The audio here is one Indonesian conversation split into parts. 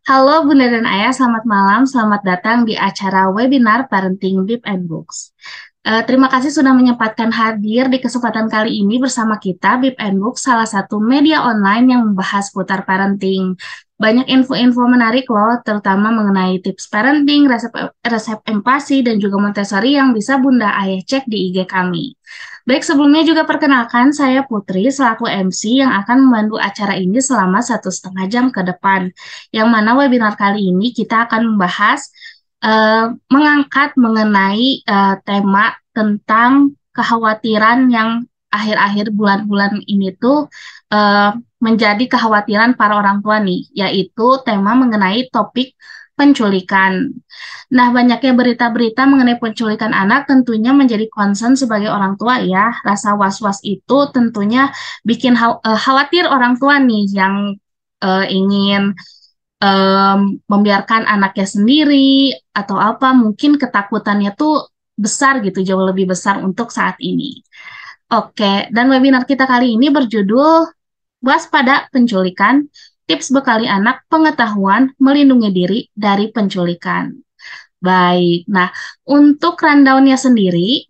Halo Bunda dan Ayah, selamat malam. Selamat datang di acara webinar Parenting Bib and Books. Terima kasih sudah menyempatkan hadir di kesempatan kali ini bersama kita, Bib and Books, salah satu media online yang membahas putar parenting. Banyak info-info menarik loh, terutama mengenai tips parenting, resep empati, dan juga Montessori yang bisa Bunda Ayah cek di IG kami. Baik, sebelumnya juga perkenalkan saya Putri selaku MC yang akan memandu acara ini selama 1,5 jam ke depan. Yang mana webinar kali ini kita akan membahas mengangkat mengenai tema tentang kekhawatiran yang akhir-akhir bulan-bulan ini tuh eh, menjadi kekhawatiran para orang tua nih, yaitu tema mengenai topik penculikan. Nah, banyaknya berita-berita mengenai penculikan anak tentunya menjadi concern sebagai orang tua ya. Rasa was-was itu tentunya bikin khawatir orang tua nih yang ingin membiarkan anaknya sendiri atau apa, mungkin ketakutannya tuh besar gitu, jauh lebih besar untuk saat ini. Oke, dan webinar kita kali ini berjudul Waspada Penculikan, Tips Bekali Anak Pengetahuan Melindungi Diri dari Penculikan. Baik, nah untuk rundown-nya sendiri,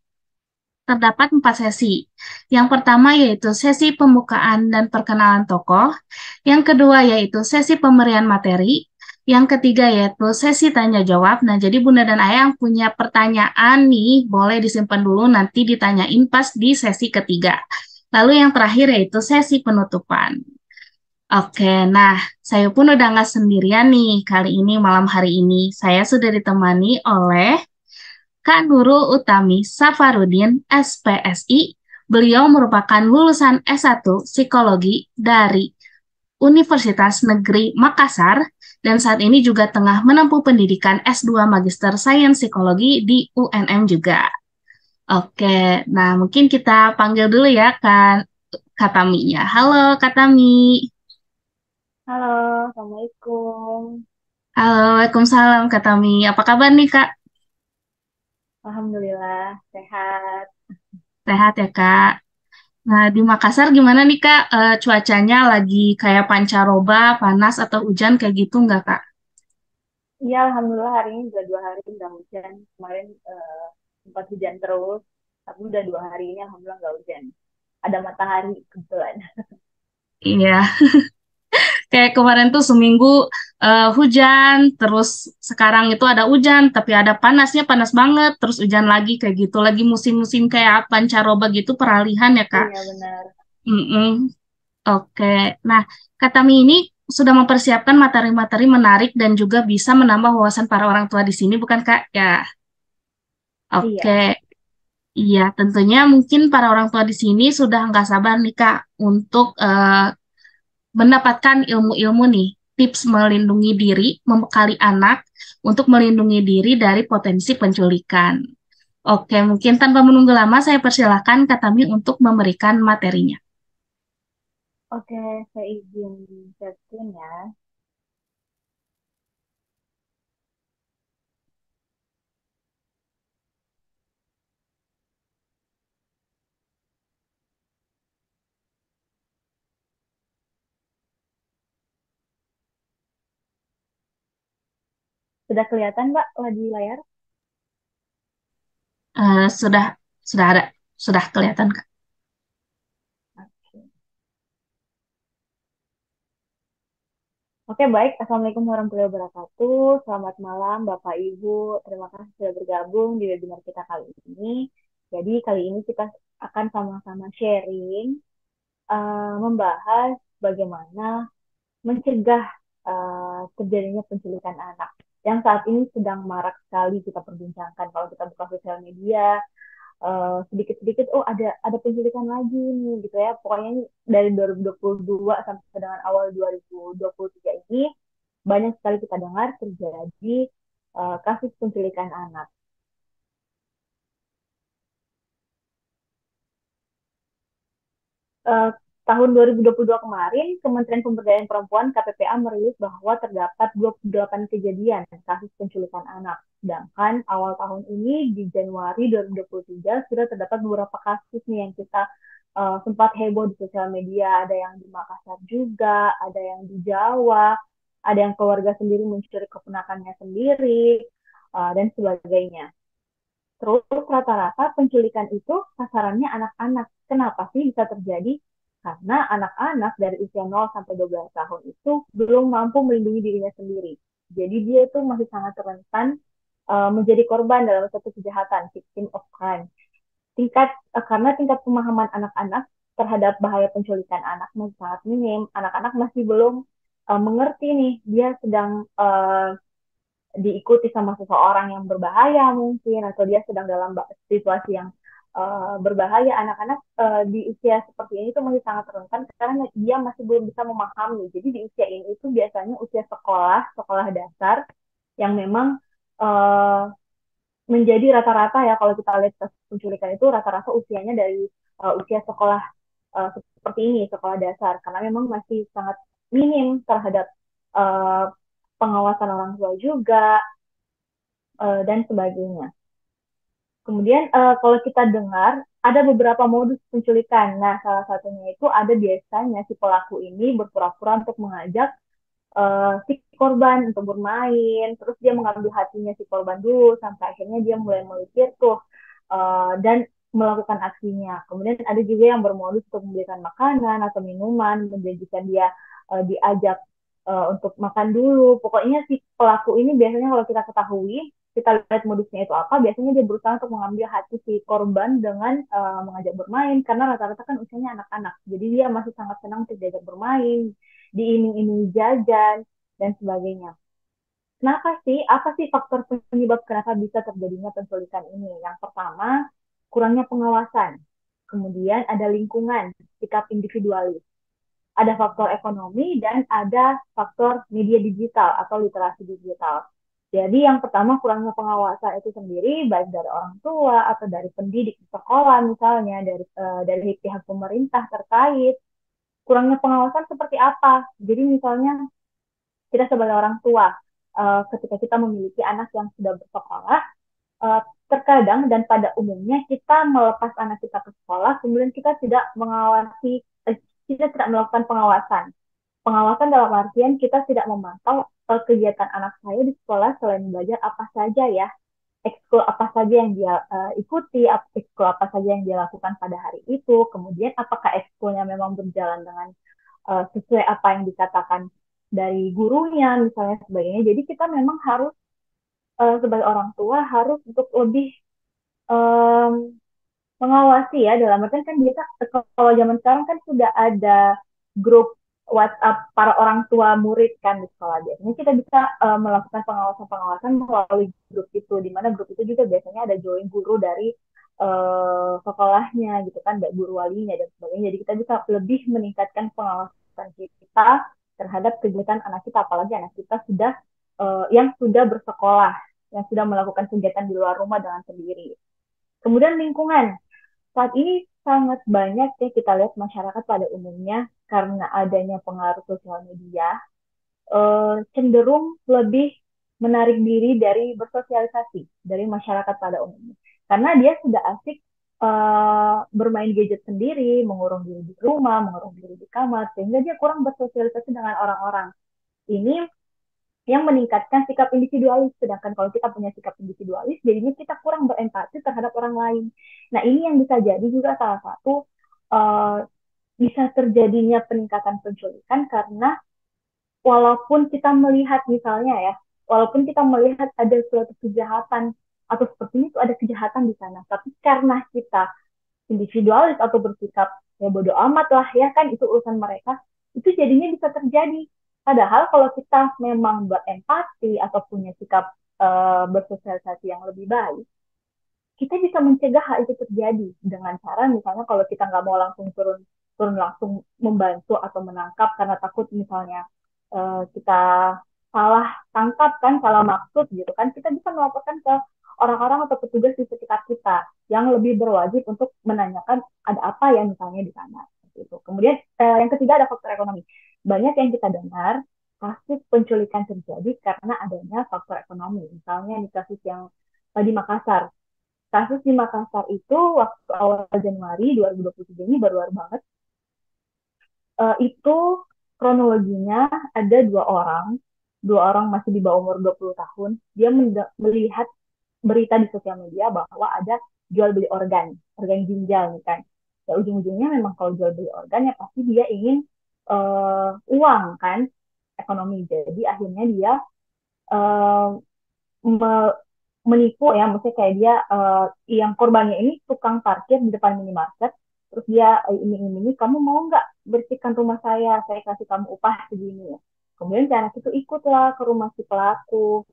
terdapat 4 sesi. Yang pertama yaitu sesi pembukaan dan perkenalan tokoh. Yang kedua yaitu sesi pemberian materi. Yang ketiga yaitu sesi tanya jawab. Nah, jadi Bunda dan Ayah yang punya pertanyaan nih, boleh disimpan dulu nanti ditanyain pas di sesi ketiga. Lalu yang terakhir yaitu sesi penutupan. Oke, nah saya pun udah nggak sendirian nih kali ini malam hari ini. Saya sudah ditemani oleh Kak Nurul Utami Safarudin, SPSI. Beliau merupakan lulusan S1 Psikologi dari Universitas Negeri Makassar dan saat ini juga tengah menempuh pendidikan S2 Magister Sains Psikologi di UNM juga. Oke, nah mungkin kita panggil dulu ya Kak Taminya. Halo Kak Tami. Halo, Assalamualaikum. Halo, Waalaikumsalam Kak Tami. Apa kabar nih Kak? Alhamdulillah, sehat. Sehat ya Kak? Nah, di Makassar gimana nih Kak? Cuacanya lagi kayak pancaroba, panas atau hujan kayak gitu nggak Kak? Iya, Alhamdulillah hari ini udah 2 hari nggak hujan. Kemarin sempat hujan terus, tapi udah 2 hari ini Alhamdulillah nggak hujan. Ada matahari kebetulan. Iya, kayak kemarin tuh seminggu hujan, terus sekarang itu ada hujan, tapi ada panasnya panas banget, terus hujan lagi kayak gitu. Lagi musim-musim kayak pancaroba gitu peralihan ya Kak? Iya benar. Mm-mm. Oke, nah Kak Tami ini sudah mempersiapkan materi-materi menarik dan juga bisa menambah wawasan para orang tua di sini, bukan Kak? Ya, oke. Iya. Iya, tentunya mungkin para orang tua di sini sudah nggak sabar nih Kak untuk mendapatkan ilmu-ilmu nih, tips melindungi diri, membekali anak untuk melindungi diri dari potensi penculikan. Oke, mungkin tanpa menunggu lama saya persilahkan Kak Tami untuk memberikan materinya. Oke, saya izin share screen ya. Sudah kelihatan, Mbak, di layar? Sudah sudah ada, sudah kelihatan Kak. Oke. Oke, baik. Assalamualaikum warahmatullahi wabarakatuh. Selamat malam, Bapak Ibu. Terima kasih sudah bergabung di webinar kita kali ini. Jadi, kali ini kita akan sama-sama sharing, membahas bagaimana mencegah terjadinya penculikan anak. Yang saat ini sedang marak sekali kita perbincangkan. Kalau kita buka sosial media, sedikit-sedikit, oh ada penculikan lagi nih, gitu ya. Pokoknya dari 2022 sampai dengan awal 2023 ini, banyak sekali kita dengar terjadi kasus penculikan anak. Eh, Tahun 2022 kemarin, Kementerian Pemberdayaan Perempuan KPPA merilis bahwa terdapat 28 kejadian kasus penculikan anak. Sedangkan awal tahun ini di Januari 2023 sudah terdapat beberapa kasus nih yang kita sempat heboh di sosial media. Ada yang di Makassar juga, ada yang di Jawa, ada yang keluarga sendiri mencuri keponakannya sendiri, dan sebagainya. Terus rata-rata penculikan itu sasarannya anak-anak. Kenapa sih bisa terjadi? Karena anak-anak dari usia 0 sampai 12 tahun itu belum mampu melindungi dirinya sendiri. Jadi dia itu masih sangat rentan menjadi korban dalam satu kejahatan, victim of crime. Karena tingkat pemahaman anak-anak terhadap bahaya penculikan anak masih sangat minim. Anak-anak masih belum mengerti nih dia sedang diikuti sama seseorang yang berbahaya mungkin, atau dia sedang dalam situasi yang berbahaya. Anak-anak di usia seperti ini tuh masih sangat rentan karena dia masih belum bisa memahami. Jadi di usia ini itu biasanya usia sekolah dasar yang memang uh, menjadi rata-rata ya, kalau kita lihat kasus penculikan itu rata-rata usianya dari usia sekolah seperti ini, sekolah dasar, karena memang masih sangat minim terhadap uh, pengawasan orang tua juga, dan sebagainya. Kemudian kalau kita dengar ada beberapa modus penculikan. Nah, salah satunya itu ada biasanya si pelaku ini berpura-pura untuk mengajak si korban untuk bermain, terus dia mengambil hatinya si korban dulu sampai akhirnya dia mulai melipir tuh, dan melakukan aksinya. Kemudian ada juga yang bermodus untuk memberikan makanan atau minuman, menjanjikan dia diajak untuk makan dulu. Pokoknya si pelaku ini biasanya kalau kita ketahui, kita lihat modusnya itu apa, biasanya dia berusaha untuk mengambil hati si korban dengan mengajak bermain, karena rata-rata kan usianya anak-anak. Jadi dia masih sangat senang untuk diajak bermain, diiming-imingi jajan, dan sebagainya. Kenapa sih? Apa sih faktor penyebab kenapa bisa terjadinya penculikan ini? Yang pertama, kurangnya pengawasan. Kemudian ada lingkungan, sikap individualis. Ada faktor ekonomi dan ada faktor media digital atau literasi digital. Jadi yang pertama, kurangnya pengawasan itu sendiri, baik dari orang tua atau dari pendidik di sekolah misalnya, dari pihak pemerintah terkait. Kurangnya pengawasan seperti apa? Jadi misalnya kita sebagai orang tua, ketika kita memiliki anak yang sudah bersekolah, terkadang dan pada umumnya kita melepas anak kita ke sekolah, kemudian kita tidak mengawasi, kita tidak melakukan pengawasan. Pengawasan dalam artian kita tidak memantau kegiatan anak saya di sekolah selain belajar apa saja ya, ekskul apa saja yang dia ikuti, ekskul apa saja yang dia lakukan pada hari itu, kemudian apakah ekskulnya memang berjalan dengan sesuai apa yang dikatakan dari gurunya misalnya sebagainya. Jadi kita memang harus sebagai orang tua harus untuk lebih um, mengawasi ya, dalam artian kan biasa kalau zaman sekarang kan sudah ada grup WhatsApp para orang tua murid kan di sekolah. Biasanya kita bisa melakukan pengawasan-pengawasan melalui grup itu, di mana grup itu juga biasanya ada join guru dari sekolahnya gitu kan, baik guru walinya dan sebagainya. Jadi kita bisa lebih meningkatkan pengawasan kita terhadap kegiatan anak kita, apalagi anak kita sudah yang sudah bersekolah, yang sudah melakukan kegiatan di luar rumah dengan sendiri. Kemudian lingkungan. Saat ini sangat banyak ya kita lihat masyarakat pada umumnya karena adanya pengaruh sosial media, cenderung lebih menarik diri dari bersosialisasi dari masyarakat pada umumnya. Karena dia sudah asik bermain gadget sendiri, mengurung diri di rumah, mengurung diri di kamar, sehingga dia kurang bersosialisasi dengan orang-orang. Ini yang meningkatkan sikap individualis. Sedangkan kalau kita punya sikap individualis, jadinya kita kurang berempati terhadap orang lain. Nah, ini yang bisa jadi juga salah satu uh, bisa terjadinya peningkatan penculikan karena walaupun kita melihat misalnya ya, walaupun kita melihat ada suatu kejahatan atau seperti itu ada kejahatan di sana, tapi karena kita individualis atau bersikap ya bodoh amat lah ya kan itu urusan mereka, itu jadinya bisa terjadi. Padahal kalau kita memang berempati atau punya sikap bersosialisasi yang lebih baik, kita bisa mencegah hal itu terjadi dengan cara misalnya kalau kita nggak mau langsung turun turun langsung membantu atau menangkap karena takut misalnya kita salah tangkap kan, salah maksud gitu kan, kita bisa melaporkan ke orang-orang atau petugas di sekitar kita yang lebih berwajib untuk menanyakan ada apa ya misalnya di sana. Gitu. Kemudian yang ketiga ada faktor ekonomi. Banyak yang kita dengar kasus penculikan terjadi karena adanya faktor ekonomi. Misalnya di kasus yang di Makassar. Kasus di Makassar itu waktu awal Januari 2023 ini baru-baru banget. Itu kronologinya ada dua orang. dua orang masih di bawah umur 20 tahun, dia melihat berita di sosial media bahwa ada jual beli organ ginjal nih kan. Ya ujung-ujungnya memang kalau jual beli organ ya pasti dia ingin uang kan, ekonomi. Jadi akhirnya dia uh, me- menipu ya, maksudnya kayak dia yang korbannya ini tukang parkir di depan minimarket, terus dia iming-imingi, kamu mau nggak bersihkan rumah saya kasih kamu upah segini ya. Kemudian si anak itu ikutlah ke rumah si pelaku,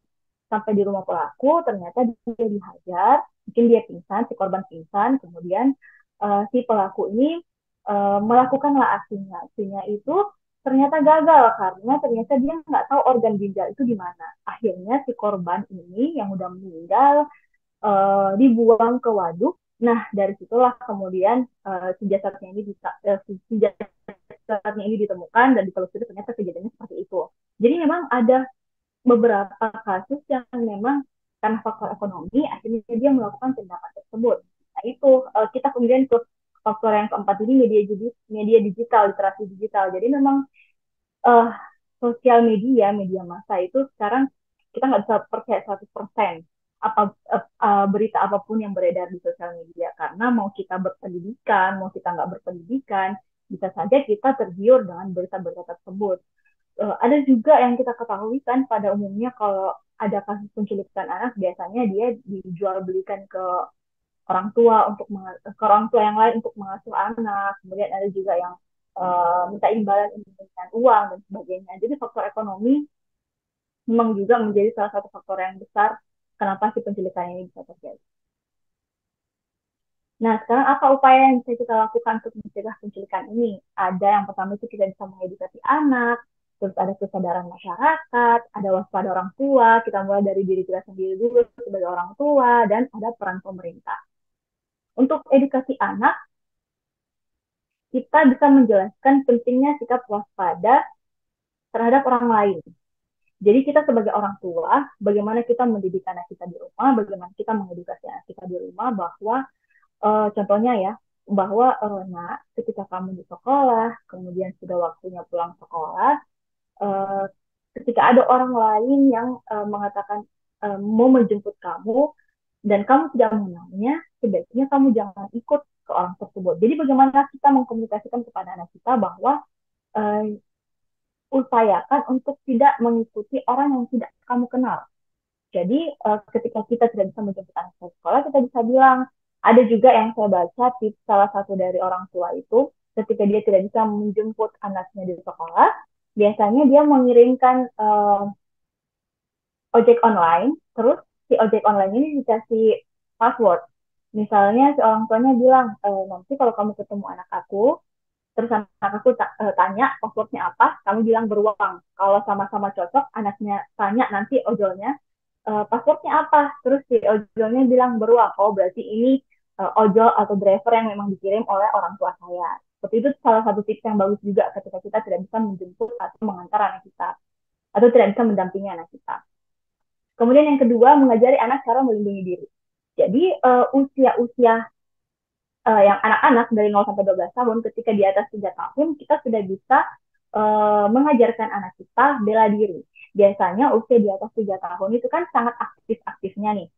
sampai di rumah pelaku ternyata dia dihajar, mungkin dia pingsan, si korban pingsan, kemudian si pelaku ini melakukanlah aksinya itu ternyata gagal karena ternyata dia nggak tahu organ ginjal itu di mana. Akhirnya si korban ini yang udah meninggal dibuang ke waduk. Nah, dari situlah kemudian si jasadnya ini ditemukan dan ditelusuri ternyata kejadiannya seperti itu. Jadi memang ada beberapa kasus yang memang karena faktor ekonomi akhirnya dia melakukan tindakan tersebut. Nah itu kita kemudian ke faktor yang keempat ini media digital, literasi digital. Jadi memang uh, sosial media massa itu sekarang kita nggak bisa percaya 100% berita apapun yang beredar di sosial media karena mau kita berpendidikan, mau kita nggak berpendidikan, bisa saja kita tergiur dengan berita-berita tersebut. Ada juga yang kita ketahui kan pada umumnya kalau ada kasus penculikan anak biasanya dia dijual belikan ke orang tua ke orang tua yang lain untuk mengasuh anak. Kemudian ada juga yang minta imbalan dengan uang dan sebagainya. Jadi faktor ekonomi memang juga menjadi salah satu faktor yang besar kenapa si penculikan ini bisa terjadi. Nah, sekarang apa upaya yang bisa kita lakukan untuk mencegah penculikan ini? Ada yang pertama itu kita bisa mengedukasi anak, terus ada kesadaran masyarakat, ada waspada orang tua, kita mulai dari diri kita sendiri dulu sebagai orang tua, dan ada peran pemerintah. Untuk edukasi anak, kita bisa menjelaskan pentingnya sikap waspada terhadap orang lain. Jadi kita sebagai orang tua, bagaimana kita mendidik anak kita di rumah, bagaimana kita mengedukasi anak kita di rumah bahwa contohnya ya, bahwa nak, ketika kamu di sekolah, kemudian sudah waktunya pulang sekolah, uh, ketika ada orang lain yang mengatakan mau menjemput kamu dan kamu tidak mengenalnya, sebaiknya kamu jangan ikut ke orang tersebut. Jadi bagaimana kita mengkomunikasikan kepada anak kita bahwa uh, upayakan untuk tidak mengikuti orang yang tidak kamu kenal. Jadi ketika kita tidak bisa menjemput anak ke sekolah, kita bisa bilang, ada juga yang saya baca tips salah satu dari orang tua itu, ketika dia tidak bisa menjemput anaknya di sekolah, biasanya dia mengirimkan ojek online, terus si ojek online ini dikasih password. Misalnya si orang tuanya bilang, nanti kalau kamu ketemu anak aku, terus anak aku tanya passwordnya apa, kamu bilang beruang. Kalau sama-sama cocok, anaknya tanya nanti ojolnya, passwordnya apa? Terus si ojolnya bilang beruang. Oh berarti ini ojol atau driver yang memang dikirim oleh orang tua saya. Seperti itu salah satu tips yang bagus juga ketika kita tidak bisa menjemput atau mengantar anak kita. Atau tidak bisa mendampingi anak kita. Kemudian yang kedua, mengajari anak cara melindungi diri. Jadi usia-usia yang anak-anak dari 0 sampai 12 tahun, ketika di atas 3 tahun, kita sudah bisa mengajarkan anak kita bela diri. Biasanya usia di atas 3 tahun itu kan sangat aktif-aktifnya nih.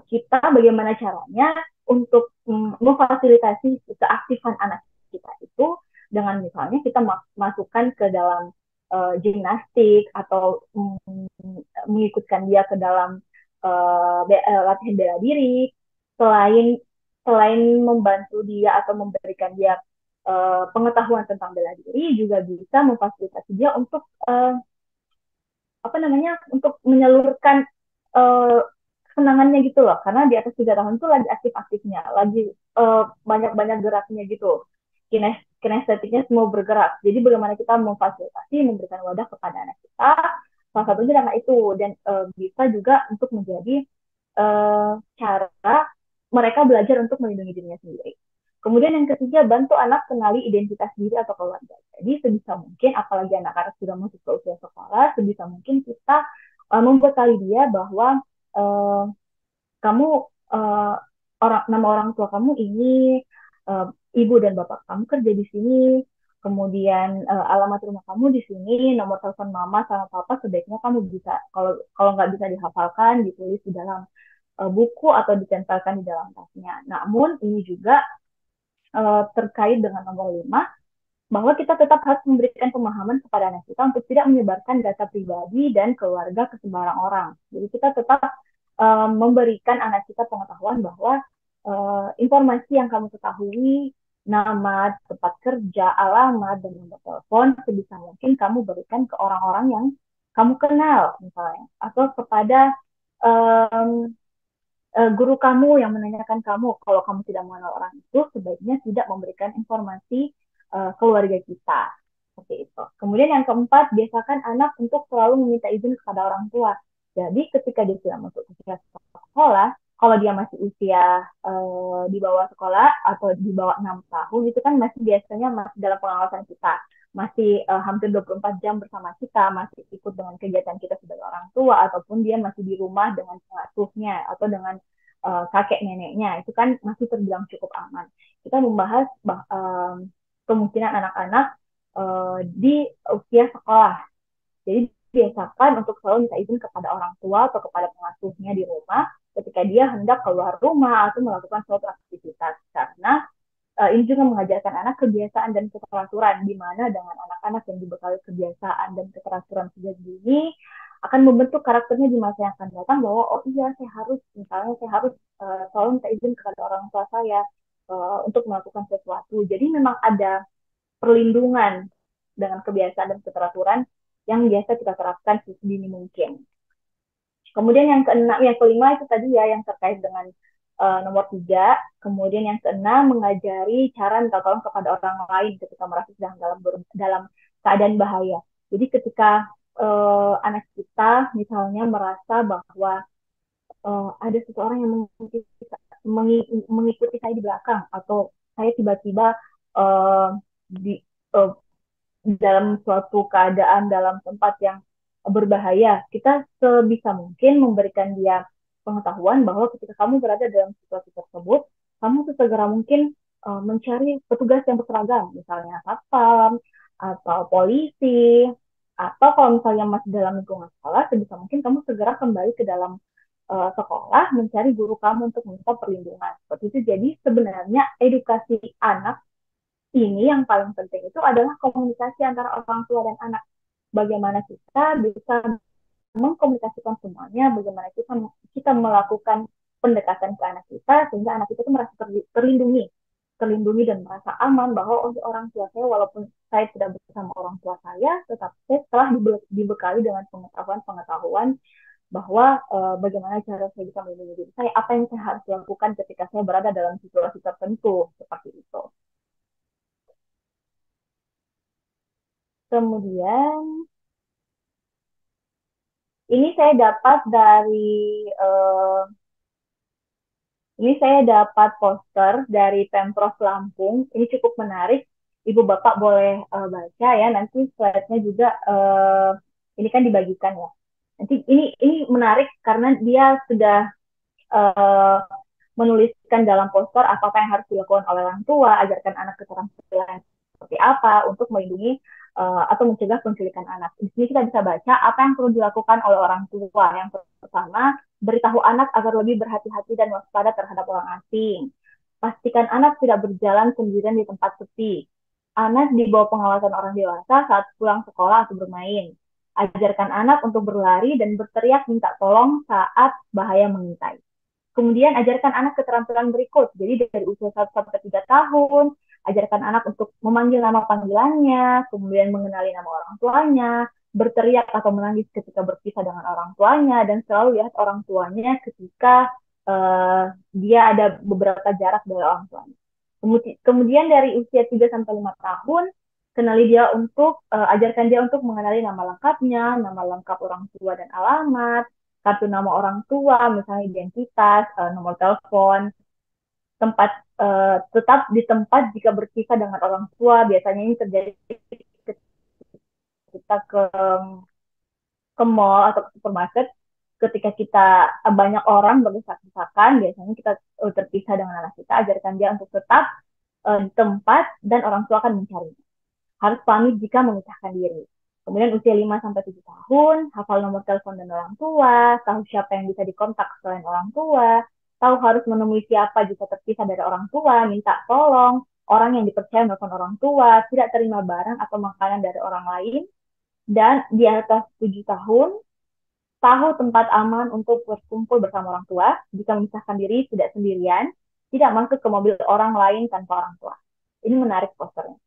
Kita bagaimana caranya untuk memfasilitasi keaktifan anak kita itu dengan misalnya kita masukkan ke dalam gimnastik atau mengikutkan dia ke dalam latihan bela diri. Selain selain membantu dia atau memberikan dia pengetahuan tentang bela diri, juga bisa memfasilitasi dia untuk apa namanya, untuk menyalurkan uh, kesenangannya gitu loh, karena di atas 3 tahun itu lagi aktif-aktifnya, lagi banyak-banyak geraknya gitu, kinestetiknya semua bergerak. Jadi bagaimana kita memfasilitasi, memberikan wadah kepada anak kita, salah satunya dengan itu, dan bisa juga untuk menjadi cara mereka belajar untuk melindungi dirinya sendiri. Kemudian yang ketiga, bantu anak kenali identitas diri atau keluarga. Jadi sebisa mungkin, apalagi anak-anak sudah masuk ke usia sekolah, sebisa mungkin kita membekali dia bahwa uh, kamu uh, nama orang tua kamu ini, uh, ibu dan bapak kamu kerja di sini, kemudian alamat rumah kamu di sini, nomor telepon mama sama papa sebaiknya kamu bisa, kalau kalau nggak bisa dihafalkan, ditulis di dalam buku atau ditempelkan di dalam tasnya. Namun ini juga terkait dengan nomor 5, bahwa kita tetap harus memberikan pemahaman kepada anak kita untuk tidak menyebarkan data pribadi dan keluarga ke sembarang orang. Jadi kita tetap memberikan anak kita pengetahuan bahwa informasi yang kamu ketahui, nama, tempat kerja, alamat, dan nomor telepon, sebisa mungkin kamu berikan ke orang-orang yang kamu kenal, misalnya, atau kepada um, guru kamu yang menanyakan kamu. Kalau kamu tidak mengenal orang itu, sebaiknya tidak memberikan informasi keluarga kita. Seperti itu. Kemudian yang keempat, biasakan anak untuk selalu meminta izin kepada orang tua. Jadi ketika dia sudah masuk usia sekolah, kalau dia masih usia di bawah sekolah atau di bawah 6 tahun, itu kan masih biasanya masih dalam pengawasan kita. Masih hampir 24 jam bersama kita, masih ikut dengan kegiatan kita sebagai orang tua, ataupun dia masih di rumah dengan pengasuhnya atau dengan kakek neneknya, itu kan masih terbilang cukup aman. Kita membahas kemungkinan anak-anak di usia sekolah. Jadi biasakan untuk selalu minta izin kepada orang tua atau kepada pengasuhnya di rumah ketika dia hendak keluar rumah atau melakukan suatu aktivitas. Karena ini juga mengajarkan anak kebiasaan dan keteraturan, di mana dengan anak-anak yang dibekali kebiasaan dan keteraturan sejak dini akan membentuk karakternya di masa yang akan datang, bahwa oh iya saya harus, misalnya saya harus selalu minta izin kepada orang tua saya untuk melakukan sesuatu. Jadi memang ada perlindungan dengan kebiasaan dan keteraturan yang biasa kita terapkan sedini mungkin. Kemudian yang keenam, yang kelima itu tadi ya yang terkait dengan nomor 3. Kemudian yang keenam, mengajari cara minta tolong kepada orang lain ketika merasa sedang dalam keadaan bahaya. Jadi ketika anak kita misalnya merasa bahwa ada seseorang yang mengikuti saya di belakang, atau saya tiba-tiba uh, di uh, dalam suatu keadaan dalam tempat yang berbahaya, kita sebisa mungkin memberikan dia pengetahuan bahwa ketika kamu berada dalam situasi tersebut, kamu sesegera mungkin mencari petugas yang berseragam, misalnya satpam atau polisi, atau kalau misalnya masih dalam lingkungan sekolah, sebisa mungkin kamu segera kembali ke dalam sekolah mencari guru kamu untuk meminta perlindungan. Seperti itu. Jadi sebenarnya edukasi anak ini yang paling penting itu adalah komunikasi antara orang tua dan anak. Bagaimana kita bisa mengkomunikasikan semuanya, bagaimana kita melakukan pendekatan ke anak kita sehingga anak kita itu merasa terlindungi, terlindungi dan merasa aman bahwa untuk orang tua saya, walaupun saya tidak bersama orang tua saya, tetapi saya telah dibekali dengan pengetahuan-pengetahuan bahwa bagaimana cara saya bisa melindungi diri saya, apa yang saya harus lakukan ketika saya berada dalam situasi tertentu, seperti itu. Kemudian ini saya dapat dari uh, ini saya dapat poster dari Pemprov Lampung. Ini cukup menarik. Ibu Bapak boleh baca ya. Nanti slide-nya juga ini kan dibagikan ya. Nanti ini menarik karena dia sudah uh, menuliskan dalam poster apa yang harus dilakukan oleh orang tua, ajarkan anak keterampilan seperti apa untuk melindungi atau mencegah penculikan anak. Di sini kita bisa baca apa yang perlu dilakukan oleh orang tua. Yang pertama, beritahu anak agar lebih berhati-hati dan waspada terhadap orang asing. Pastikan anak tidak berjalan sendirian di tempat sepi. Anak di bawah pengawasan orang dewasa saat pulang sekolah atau bermain. Ajarkan anak untuk berlari dan berteriak minta tolong saat bahaya mengintai. Kemudian ajarkan anak keterampilan berikut. Jadi dari usia 1 sampai 3 tahun, ajarkan anak untuk memanggil nama panggilannya, kemudian mengenali nama orang tuanya, berteriak atau menangis ketika berpisah dengan orang tuanya, dan selalu lihat orang tuanya ketika dia ada beberapa jarak dari orang tuanya. Kemudian dari usia 3 sampai 5 tahun, kenali dia untuk ajarkan dia untuk mengenali nama lengkapnya, nama lengkap orang tua dan alamat, kartu nama orang tua, misalnya identitas, nomor telepon, tempat tetap di tempat jika berpisah dengan orang tua. Biasanya ini terjadi kita ke mall atau ke supermarket, ketika kita banyak orang berdesak-desakan, biasanya kita terpisah dengan anak kita, ajarkan dia untuk tetap di tempat dan orang tua akan mencari. harus pamit jika memisahkan diri. Kemudian usia 5 sampai 7 tahun, hafal nomor telepon dan orang tua, tahu siapa yang bisa dikontak selain orang tua, tahu harus menemui siapa jika terpisah dari orang tua, minta tolong, orang yang dipercaya menelpon orang tua, tidak terima barang atau makanan dari orang lain, dan di atas 7 tahun, tahu tempat aman untuk berkumpul bersama orang tua, jika memisahkan diri tidak sendirian, tidak masuk ke mobil orang lain tanpa orang tua. Ini menarik posternya.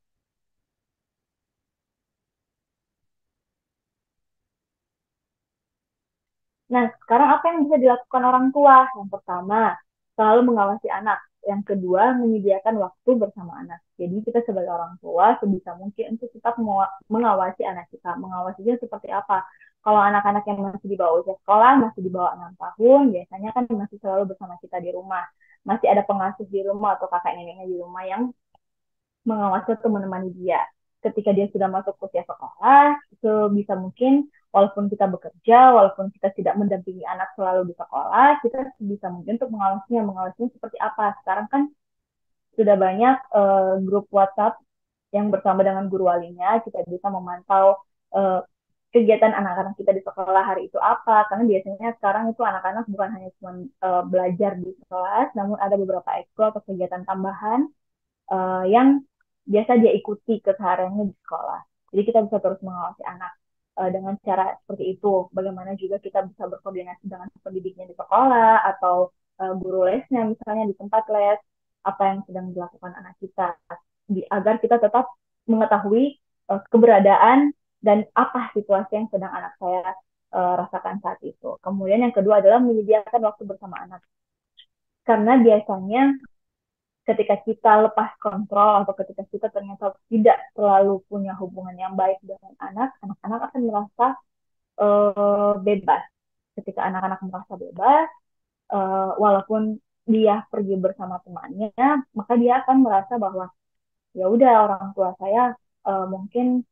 Nah, sekarang apa yang bisa dilakukan orang tua? Yang pertama, selalu mengawasi anak. Yang kedua, menyediakan waktu bersama anak. Jadi kita sebagai orang tua sebisa mungkin untuk tetap mengawasi anak kita. Mengawasinya seperti apa? Kalau anak-anak yang masih di bawah usia sekolah, masih di bawah 6 tahun, biasanya kan masih selalu bersama kita di rumah. Masih ada pengasuh di rumah atau kakak neneknya di rumah yang mengawasi atau menemani dia. Ketika dia sudah masuk usia sekolah, sebisa mungkin walaupun kita bekerja, walaupun kita tidak mendampingi anak selalu di sekolah, kita bisa mungkin untuk mengawasinya. Mengawasinya seperti apa? Sekarang kan sudah banyak grup WhatsApp yang bersama dengan guru walinya, kita bisa memantau uh, kegiatan anak-anak kita di sekolah hari itu apa, karena biasanya sekarang itu anak-anak bukan hanya cuma belajar di kelas, namun ada beberapa ekskul atau kegiatan tambahan yang biasa dia ikuti kesehariannya di sekolah. Jadi kita bisa terus mengawasi anak dengan cara seperti itu. Bagaimana juga kita bisa berkoordinasi dengan pendidiknya di sekolah atau guru lesnya misalnya di tempat les, apa yang sedang dilakukan anak kita, agar kita tetap mengetahui keberadaan dan apa situasi yang sedang anak saya rasakan saat itu. Kemudian yang kedua adalah menyediakan waktu bersama anak. Karena biasanya ketika kita lepas kontrol atau ketika kita ternyata tidak selalu punya hubungan yang baik dengan anak, anak-anak akan merasa bebas. Ketika anak-anak merasa bebas, walaupun dia pergi bersama temannya, maka dia akan merasa bahwa ya udah orang tua saya mungkin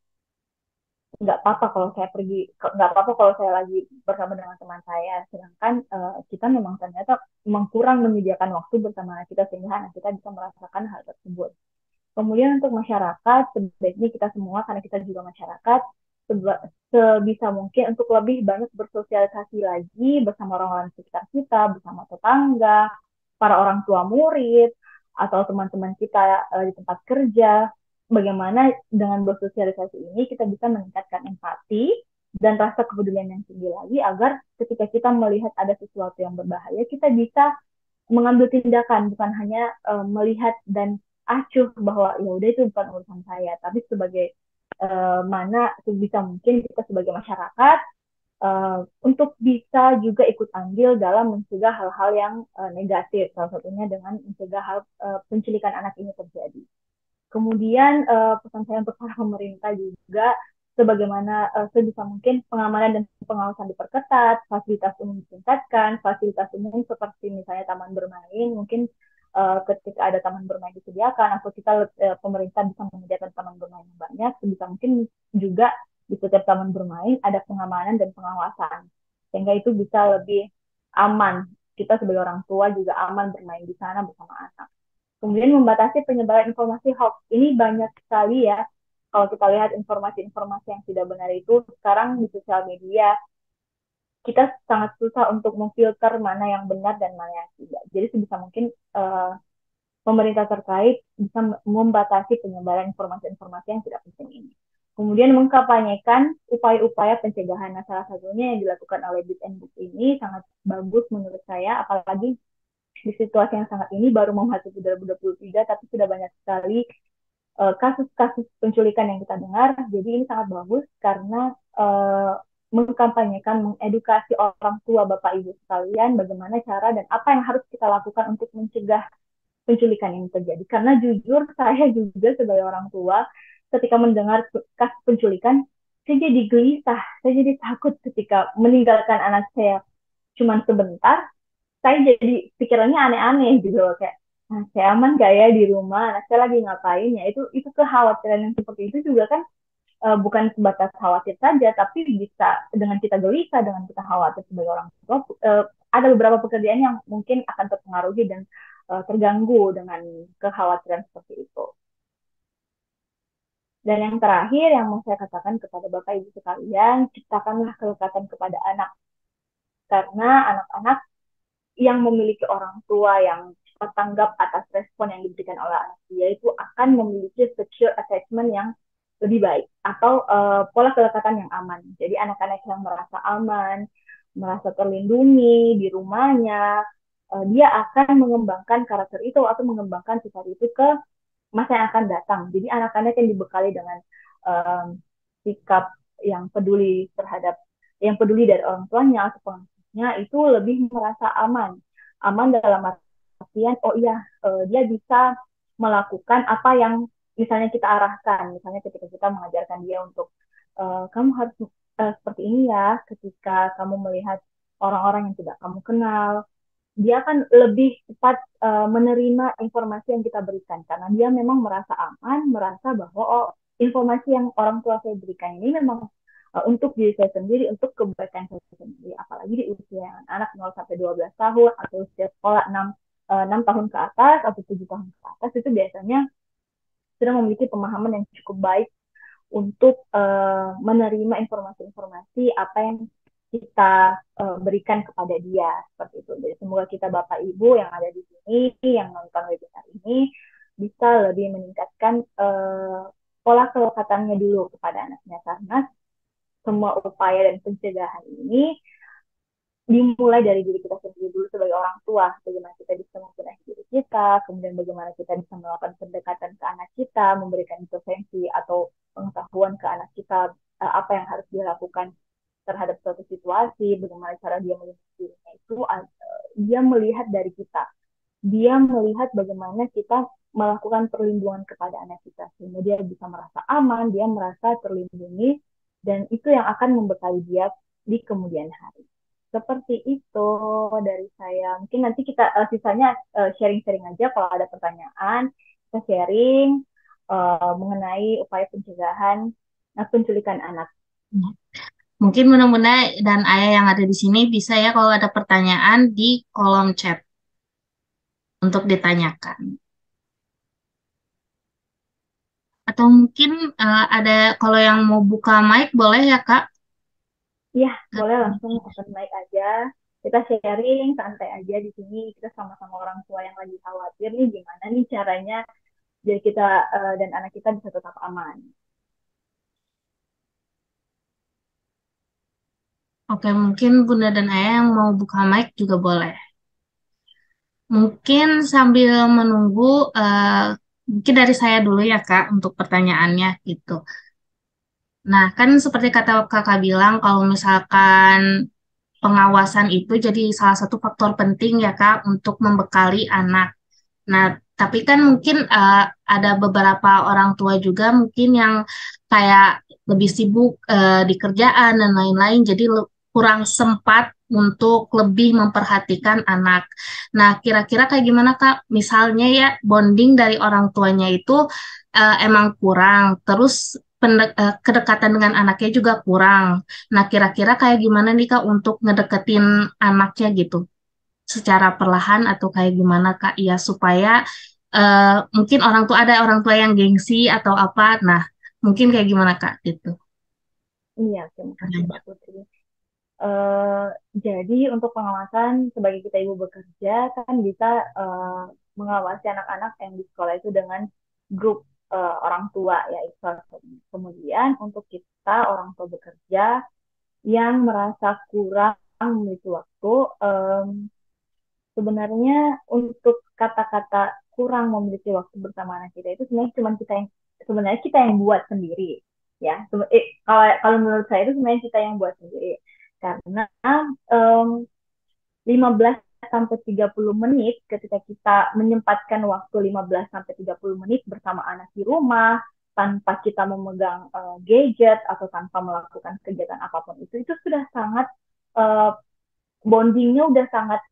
nggak apa-apa kalau saya pergi, nggak apa-apa kalau saya lagi bersama dengan teman saya, sedangkan kita memang ternyata memang kurang menyediakan waktu bersama anak kita sehingga anak kita bisa merasakan hal tersebut. Kemudian untuk masyarakat, sebaiknya kita semua, karena kita juga masyarakat, sebisa mungkin untuk lebih banyak bersosialisasi lagi bersama orang-orang sekitar kita, bersama tetangga, para orang tua murid, atau teman-teman kita di tempat kerja. Bagaimana dengan bersosialisasi ini kita bisa meningkatkan empati dan rasa kepedulian yang tinggi lagi agar ketika kita melihat ada sesuatu yang berbahaya, kita bisa mengambil tindakan, bukan hanya melihat dan acuh bahwa ya udah itu bukan urusan saya, tapi sebagai mana sebisa mungkin kita sebagai masyarakat untuk bisa juga ikut andil dalam mencegah hal-hal yang negatif, salah satunya dengan mencegah hal penculikan anak ini terjadi. Kemudian pesan saya untuk para pemerintah juga, sebagaimana sebisa mungkin pengamanan dan pengawasan diperketat, fasilitas umum ditingkatkan, fasilitas umum seperti misalnya taman bermain, mungkin ketika ada taman bermain disediakan, atau kita pemerintah bisa menyediakan taman bermain yang banyak, sebisa mungkin juga di setiap taman bermain ada pengamanan dan pengawasan, sehingga itu bisa lebih aman. Kita sebagai orang tua juga aman bermain di sana bersama anak. Kemudian membatasi penyebaran informasi hoax. Ini banyak sekali ya. Kalau kita lihat informasi-informasi yang tidak benar itu sekarang di sosial media, kita sangat susah untuk memfilter mana yang benar dan mana yang tidak. Jadi sebisa mungkin pemerintah terkait bisa membatasi penyebaran informasi-informasi yang tidak penting ini. Kemudian mengkampanyekan upaya-upaya pencegahan. Nah, salah satunya yang dilakukan oleh Bit and Book ini sangat bagus menurut saya, apalagi di situasi yang sangat ini baru memasuki 2023, tapi sudah banyak sekali kasus-kasus penculikan yang kita dengar. Jadi ini sangat bagus karena mengkampanyekan, mengedukasi orang tua, bapak ibu sekalian, bagaimana cara dan apa yang harus kita lakukan untuk mencegah penculikan ini terjadi. Karena jujur saya juga sebagai orang tua, ketika mendengar kasus penculikan, saya jadi gelisah, saya jadi takut ketika meninggalkan anak saya cuman sebentar, saya jadi pikirannya aneh-aneh gitu loh, kayak saya aman gak ya di rumah, anak saya lagi ngapain ya, itu kekhawatiran yang seperti itu juga kan bukan sebatas khawatir saja, tapi bisa dengan kita gelisah, dengan kita khawatir sebagai orang tua, ada beberapa pekerjaan yang mungkin akan terpengaruhi dan terganggu dengan kekhawatiran seperti itu. Dan yang terakhir yang mau saya katakan kepada Bapak Ibu sekalian, ciptakanlah kelekatan kepada anak. Karena anak-anak yang memiliki orang tua yang cepat tanggap atas respon yang diberikan oleh anak dia itu akan memiliki secure attachment yang lebih baik atau pola kelekatan yang aman. Jadi anak-anak yang merasa aman, merasa terlindungi di rumahnya, dia akan mengembangkan karakter itu atau mengembangkan sifat itu ke masa yang akan datang. Jadi anak-anak yang dibekali dengan um, sikap yang peduli terhadap yang peduli dari orang tuanya atau pengasuhnya itu lebih merasa aman. Aman dalam artian oh iya dia bisa melakukan apa yang misalnya kita arahkan. Misalnya ketika kita mengajarkan dia untuk kamu harus seperti ini ya ketika kamu melihat orang-orang yang tidak kamu kenal, dia akan lebih cepat menerima informasi yang kita berikan karena dia memang merasa aman, merasa bahwa oh, informasi yang orang tua saya berikan ini memang untuk diri saya sendiri, untuk kebaikan saya sendiri. Apalagi di usia yang anak 0 sampai 12 tahun atau usia sekolah 6 tahun ke atas atau 7 tahun ke atas itu biasanya sudah memiliki pemahaman yang cukup baik untuk menerima informasi-informasi apa yang kita berikan kepada dia seperti itu. Jadi semoga kita Bapak Ibu yang ada di sini yang nonton webinar ini bisa lebih meningkatkan pola kelekatannya dulu kepada anaknya karena semua upaya dan pencegahan ini dimulai dari diri kita sendiri dulu sebagai orang tua. Bagaimana kita bisa membenahi diri kita, kemudian bagaimana kita bisa melakukan pendekatan ke anak kita, memberikan intervensi atau pengetahuan ke anak kita apa yang harus dilakukan terhadap suatu situasi, bagaimana cara dia melindungi dirinya itu, dia melihat dari kita. Dia melihat bagaimana kita melakukan perlindungan kepada anak kita sehingga dia bisa merasa aman, dia merasa terlindungi dan itu yang akan membekali dia di kemudian hari. Seperti itu dari saya. Mungkin nanti kita sisanya sharing-sharing aja kalau ada pertanyaan, kita sharing mengenai upaya pencegahan penculikan anak. Mungkin Bunda-Bunda dan Ayah yang ada di sini bisa ya kalau ada pertanyaan di kolom chat untuk ditanyakan. Atau mungkin ada kalau yang mau buka mic boleh ya Kak? Iya, boleh langsung open mic aja. Kita sharing santai aja di sini. Kita sama-sama orang tua yang lagi khawatir nih gimana nih caranya biar kita dan anak kita bisa tetap aman. Oke, mungkin Bunda dan Ayah yang mau buka mic juga boleh. Mungkin sambil menunggu, mungkin dari saya dulu ya Kak untuk pertanyaannya gitu. Nah, kan seperti kata Kakak bilang, kalau misalkan pengawasan itu jadi salah satu faktor penting ya Kak untuk membekali anak. Nah, tapi kan mungkin ada beberapa orang tua juga mungkin yang kayak lebih sibuk di kerjaan dan lain-lain, jadi kurang sempat untuk lebih memperhatikan anak. Nah, kira-kira kayak gimana Kak? Misalnya ya bonding dari orang tuanya itu emang kurang, terus kedekatan dengan anaknya juga kurang. Nah, kira-kira kayak gimana nih Kak untuk ngedeketin anaknya gitu? Secara perlahan atau kayak gimana Kak? Ya supaya mungkin orang tua yang gengsi atau apa. Nah, mungkin kayak gimana Kak gitu. Iya, terima kasih Mbak Putri. Uh, jadi untuk pengawasan sebagai kita ibu bekerja kan bisa mengawasi anak-anak yang di sekolah itu dengan grup orang tua ya itu. Kemudian untuk kita orang tua bekerja yang merasa kurang memiliki waktu, sebenarnya untuk kata-kata kurang memiliki waktu bersama anak kita itu sebenarnya kita yang buat sendiri ya. Kalau menurut saya itu sebenarnya kita yang buat sendiri karena um, 15 sampai 30 menit ketika kita menyempatkan waktu 15 sampai 30 menit bersama anak di rumah tanpa kita memegang gadget atau tanpa melakukan kegiatan apapun itu sudah sangat uh, bondingnya udah sangat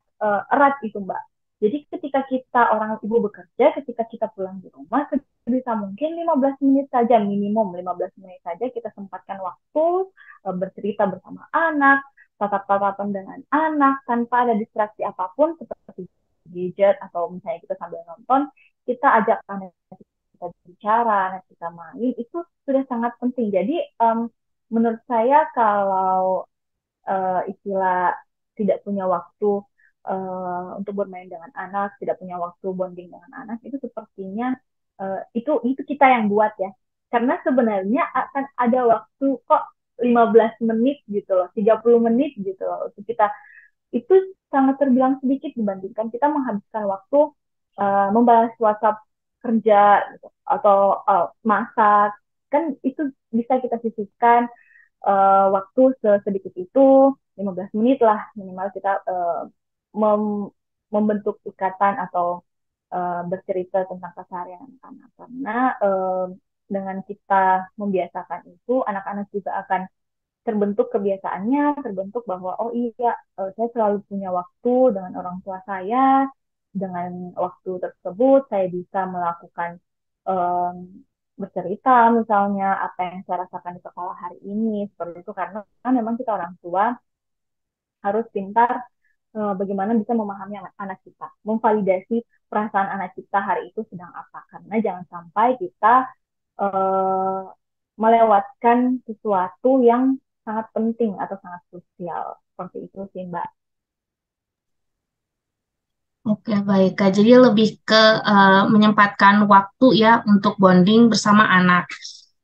erat itu Mbak. Jadi ketika kita orang ibu bekerja, ketika kita pulang di rumah, sebisa mungkin 15 menit saja, minimum 15 menit saja kita sempatkan waktu bercerita bersama anak, tatap-tatapan dengan anak, tanpa ada distraksi apapun seperti gadget atau misalnya kita sambil nonton, kita ajak anak kita bicara, anak kita main, itu sudah sangat penting. Jadi menurut saya kalau istilah tidak punya waktu untuk bermain dengan anak, tidak punya waktu bonding dengan anak, itu sepertinya itu kita yang buat ya. Karena sebenarnya akan ada waktu kok 15 menit gitu loh, 30 menit gitu loh untuk kita, itu sangat terbilang sedikit dibandingkan kita menghabiskan waktu membalas WhatsApp kerja gitu, atau masak, kan itu bisa kita sisihkan waktu sedikit itu, 15 menit lah minimal kita mem membentuk ikatan atau bercerita tentang keseharian anak-anak. Karena dengan kita membiasakan itu, anak-anak juga akan terbentuk kebiasaannya, terbentuk bahwa oh iya, saya selalu punya waktu dengan orang tua saya, dengan waktu tersebut saya bisa melakukan bercerita misalnya apa yang saya rasakan di sekolah hari ini, seperti itu. Karena kan memang kita orang tua harus pintar bagaimana bisa memahami anak kita, memvalidasi perasaan anak kita hari itu sedang apa. Karena jangan sampai kita uh, melewatkan sesuatu yang sangat penting atau sangat krusial. Seperti itu sih, Mbak. Oke, baik, Kak. Jadi lebih ke menyempatkan waktu ya untuk bonding bersama anak.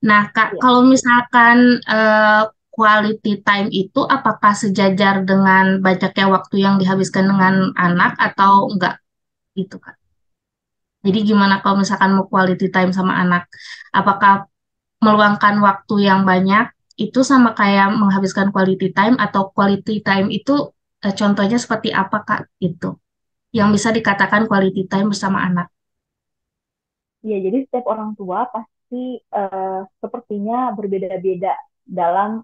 Nah, Kak, Iya. kalau misalkan quality time itu apakah sejajar dengan banyaknya waktu yang dihabiskan dengan anak atau enggak gitu, Kak? Jadi gimana kalau misalkan mau quality time sama anak? Apakah meluangkan waktu yang banyak itu sama kayak menghabiskan quality time atau quality time itu contohnya seperti apa, Kak? Itu yang bisa dikatakan quality time bersama anak. Iya, jadi setiap orang tua pasti sepertinya berbeda-beda dalam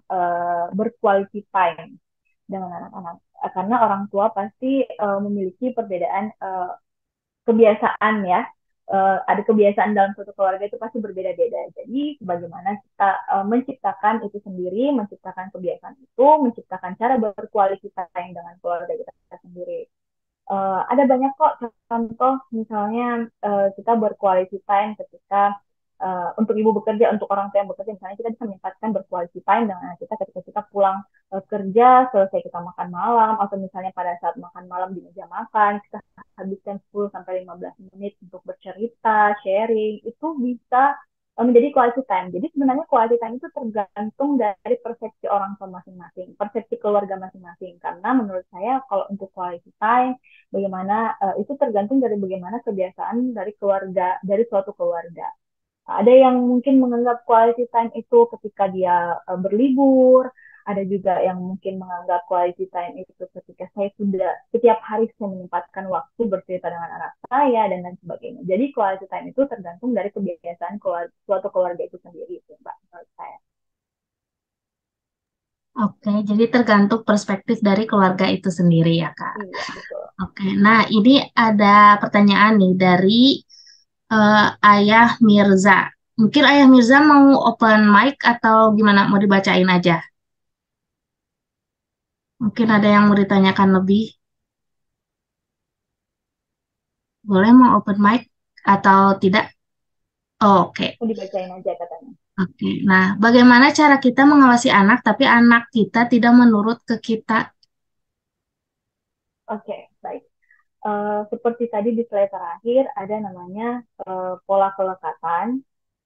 berquality time dengan anak-anak. Karena orang tua pasti memiliki perbedaan kebiasaan ya. Ada kebiasaan dalam suatu keluarga itu pasti berbeda-beda. Jadi bagaimana kita menciptakan itu sendiri, menciptakan kebiasaan itu, menciptakan cara berquality time dengan keluarga kita sendiri. Ada banyak kok contoh, misalnya kita berquality time ketika untuk ibu bekerja, untuk orang tua yang bekerja, misalnya kita bisa menyempatkan berquality time dengan kita ketika kita pulang kerja, selesai kita makan malam, atau misalnya pada saat makan malam di meja makan, kita habiskan 10 sampai 15 menit untuk bercerita, sharing, itu bisa menjadi quality time. Jadi sebenarnya quality time itu tergantung dari persepsi orang tua masing-masing, persepsi keluarga masing-masing. Karena menurut saya kalau untuk quality time, bagaimana itu tergantung dari bagaimana kebiasaan dari keluarga, dari suatu keluarga. Ada yang mungkin menganggap quality time itu ketika dia berlibur, ada juga yang mungkin menganggap quality time itu ketika saya sudah setiap hari saya menyempatkan waktu bercerita dengan anak saya dan lain sebagainya. Jadi quality time itu tergantung dari kebiasaan suatu keluarga itu sendiri, itu, Mbak, menurut saya. Oke, jadi tergantung perspektif dari keluarga itu sendiri ya, Kak. Iya, betul. Oke, nah ini ada pertanyaan nih dari Ayah Mirza. Mungkin Ayah Mirza mau open mic atau gimana? Mau dibacain aja? Mungkin ada yang mau ditanyakan lebih. Boleh mau open mic atau tidak? Oh, oke. Mau dibacain aja katanya. Oke. Nah, bagaimana cara kita mengawasi anak tapi anak kita tidak menurut ke kita? Oke, baik. Seperti tadi di slide terakhir ada namanya pola kelekatan.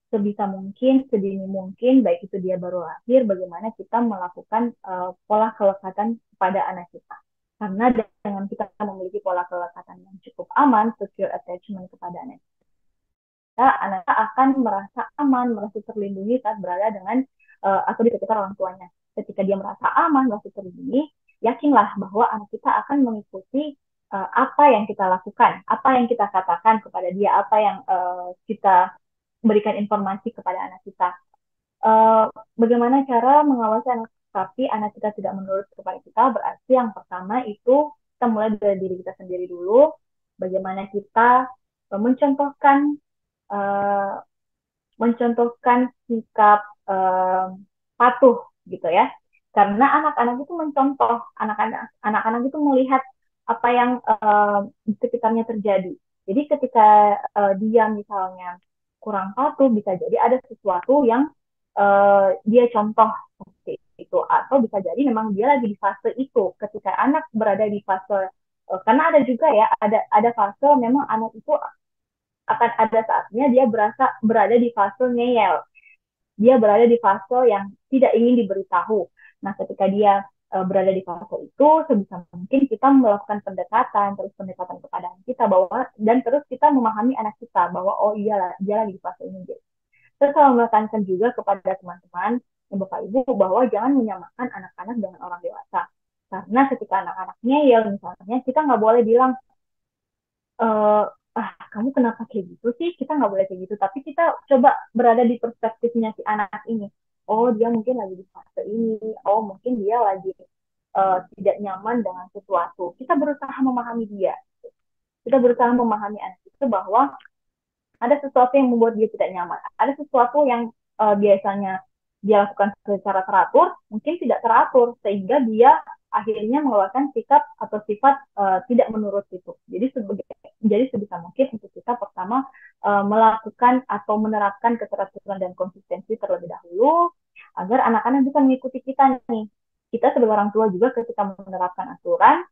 Sebisa mungkin, sedini mungkin, baik itu dia baru lahir, bagaimana kita melakukan pola kelekatan kepada anak kita. Karena dengan kita memiliki pola kelekatan yang cukup aman, secure attachment kepada anak akan merasa aman, merasa terlindungi saat berada dengan atau di sekitar orang tuanya. Ketika dia merasa aman, merasa terlindungi, yakinlah bahwa anak kita akan mengikuti apa yang kita lakukan, apa yang kita katakan kepada dia, apa yang kita berikan informasi kepada anak kita. Uh, Bagaimana cara mengawasi anak tapi anak kita tidak menurut kepada kita? Berarti yang pertama itu kita mulai dari diri kita sendiri dulu. Bagaimana kita mencontohkan uh, mencontohkan sikap patuh gitu ya. Karena anak-anak itu mencontoh, anak-anak itu melihat apa yang di sekitarnya terjadi. Jadi ketika dia misalnya kurang patuh, bisa jadi ada sesuatu yang dia contoh seperti itu, atau bisa jadi memang dia lagi di fase itu. Ketika anak berada di fase karena ada juga ya, ada fase memang anak itu akan ada saatnya dia berada di fase ngeyel, dia berada di fase yang tidak ingin diberitahu. Nah, ketika dia berada di fase itu, sebisa mungkin kita melakukan pendekatan, terus pendekatan kepada anak kita bahwa, dan terus kita memahami anak kita bahwa oh iyalah dia lagi di fase ini. Terus selalu menekankan juga kepada teman-teman Bapak Ibu bahwa jangan menyamakan anak-anak dengan orang dewasa. Karena ketika anak-anaknya ya misalnya kita nggak boleh bilang eh kamu kenapa kayak gitu sih, kita nggak boleh kayak gitu, tapi kita coba berada di perspektifnya si anak ini. Oh dia mungkin lagi di fase ini, oh mungkin dia lagi tidak nyaman dengan sesuatu, kita berusaha memahami dia, kita berusaha memahami anak itu bahwa ada sesuatu yang membuat dia tidak nyaman, ada sesuatu yang biasanya dia lakukan secara teratur mungkin tidak teratur, sehingga dia akhirnya mengeluarkan sikap atau sifat tidak menurut itu. Jadi sebisa mungkin untuk kita pertama melakukan atau menerapkan keteraturan dan konsistensi terlebih dahulu agar anak-anak bisa mengikuti kita nih. Kita sebagai orang tua juga ketika menerapkan aturan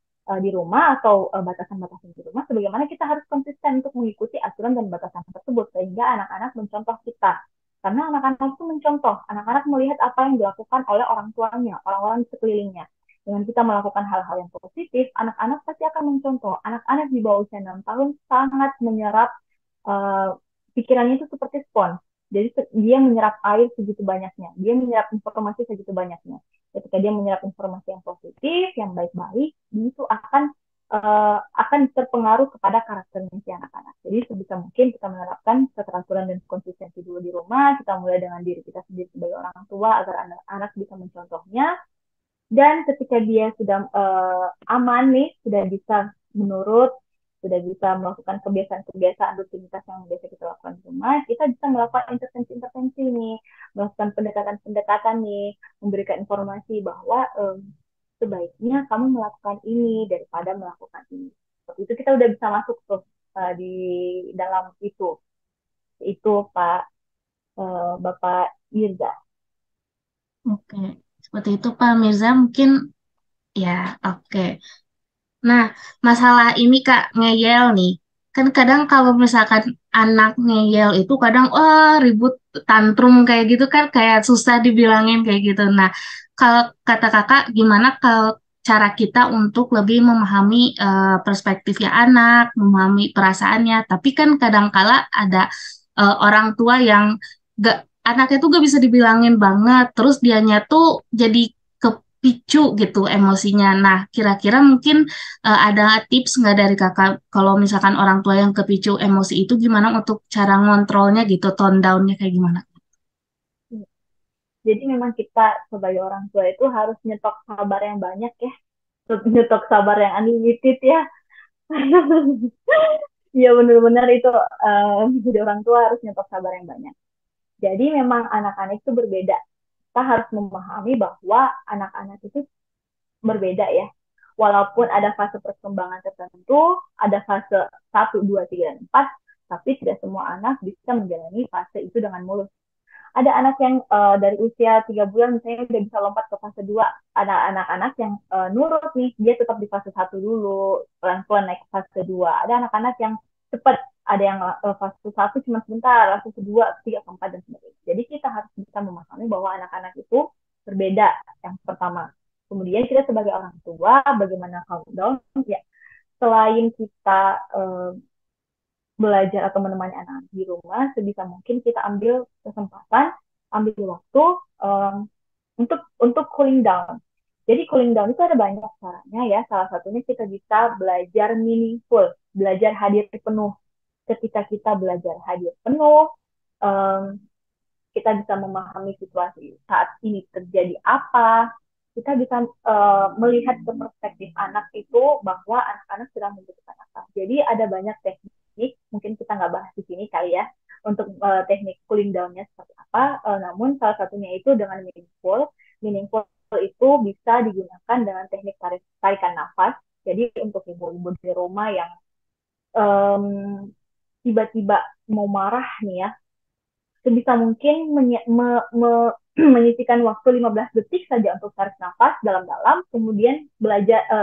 di rumah atau batasan-batasan di rumah, sebagaimana kita harus konsisten untuk mengikuti aturan dan batasan tersebut sehingga anak-anak mencontoh kita. Karena anak-anak itu mencontoh, anak-anak melihat apa yang dilakukan oleh orang tuanya, orang-orang di sekelilingnya. Dengan kita melakukan hal-hal yang positif, anak-anak pasti akan mencontoh. Anak-anak di bawah usia 6 tahun sangat menyerap pikirannya itu seperti spons. Jadi dia menyerap air segitu banyaknya, dia menyerap informasi segitu banyaknya. Ketika dia menyerap informasi yang positif, yang baik-baik, itu akan terpengaruh kepada karakternya si anak-anak. Jadi sebisa mungkin kita menerapkan keteraturan dan konsistensi dulu di rumah. Kita mulai dengan diri kita sendiri sebagai orang tua agar anak-anak bisa mencontohnya. Dan ketika dia sudah aman nih, sudah bisa menurut, sudah bisa melakukan kebiasaan-kebiasaan rutinitas yang biasa kita lakukan di rumah, kita bisa melakukan intervensi-intervensi nih, melakukan pendekatan-pendekatan nih, memberikan informasi bahwa sebaiknya kamu melakukan ini daripada melakukan ini. Seperti itu kita udah bisa masuk tuh di dalam itu Pak Bapak Irza. Oke, seperti itu Pak Mirza mungkin ya, oke. Nah, masalah ini Kak, ngeyel nih. Kan kadang kalau misalkan anak ngeyel itu kadang wah ribut tantrum kayak gitu kan kayak susah dibilangin kayak gitu. Nah, kalau kata Kakak gimana kalau cara kita untuk lebih memahami perspektifnya anak, memahami perasaannya. Tapi kan kadang kala ada orang tua yang gak anaknya tuh gak bisa dibilangin banget, terus dianya tuh jadi kepicu gitu emosinya. Nah, kira-kira mungkin ada tips nggak dari kakak kalau misalkan orang tua yang kepicu emosi itu gimana untuk cara ngontrolnya gitu, tone down-nya kayak gimana? Jadi memang kita sebagai orang tua itu harus nyetok sabar yang banyak ya, nyetok sabar yang unlimited ya. Ya benar-benar itu jadi orang tua harus nyetok sabar yang banyak. Jadi memang anak-anak itu berbeda. Kita harus memahami bahwa anak-anak itu berbeda ya. Walaupun ada fase perkembangan tertentu, ada fase 1, 2, 3, dan 4, tapi tidak semua anak bisa menjalani fase itu dengan mulus. Ada anak yang dari usia 3 bulan misalnya udah bisa lompat ke fase 2. Ada anak-anak yang nurut nih, dia tetap di fase 1 dulu, pelan-pelan naik ke fase 2. Ada anak-anak yang cepat, ada yang fase 1 cuma sebentar, fase 2, 3, 4, dan sebagainya. Jadi kita harus bisa memahami bahwa anak-anak itu berbeda, yang pertama. Kemudian kita sebagai orang tua, bagaimana countdown, ya selain kita belajar atau menemani anak-anak di rumah, sebisa mungkin kita ambil kesempatan, ambil waktu um, untuk cooling down. Jadi cooling down itu ada banyak caranya ya. Salah satunya kita bisa belajar meaningful, belajar hadir penuh. Ketika kita belajar hadir penuh, um, kita bisa memahami situasi saat ini terjadi apa, kita bisa melihat ke perspektif anak itu bahwa anak-anak sedang membutuhkan apa. Jadi ada banyak teknik, mungkin kita nggak bahas di sini kali ya, untuk teknik cooling down-nya seperti apa. Namun salah satunya itu dengan meaningful. Meaningful itu bisa digunakan dengan teknik tarikan nafas. Jadi untuk ibu-ibu di rumah yang um, tiba-tiba mau marah nih ya, sebisa mungkin menyisihkan waktu 15 detik saja untuk tarik nafas dalam-dalam, kemudian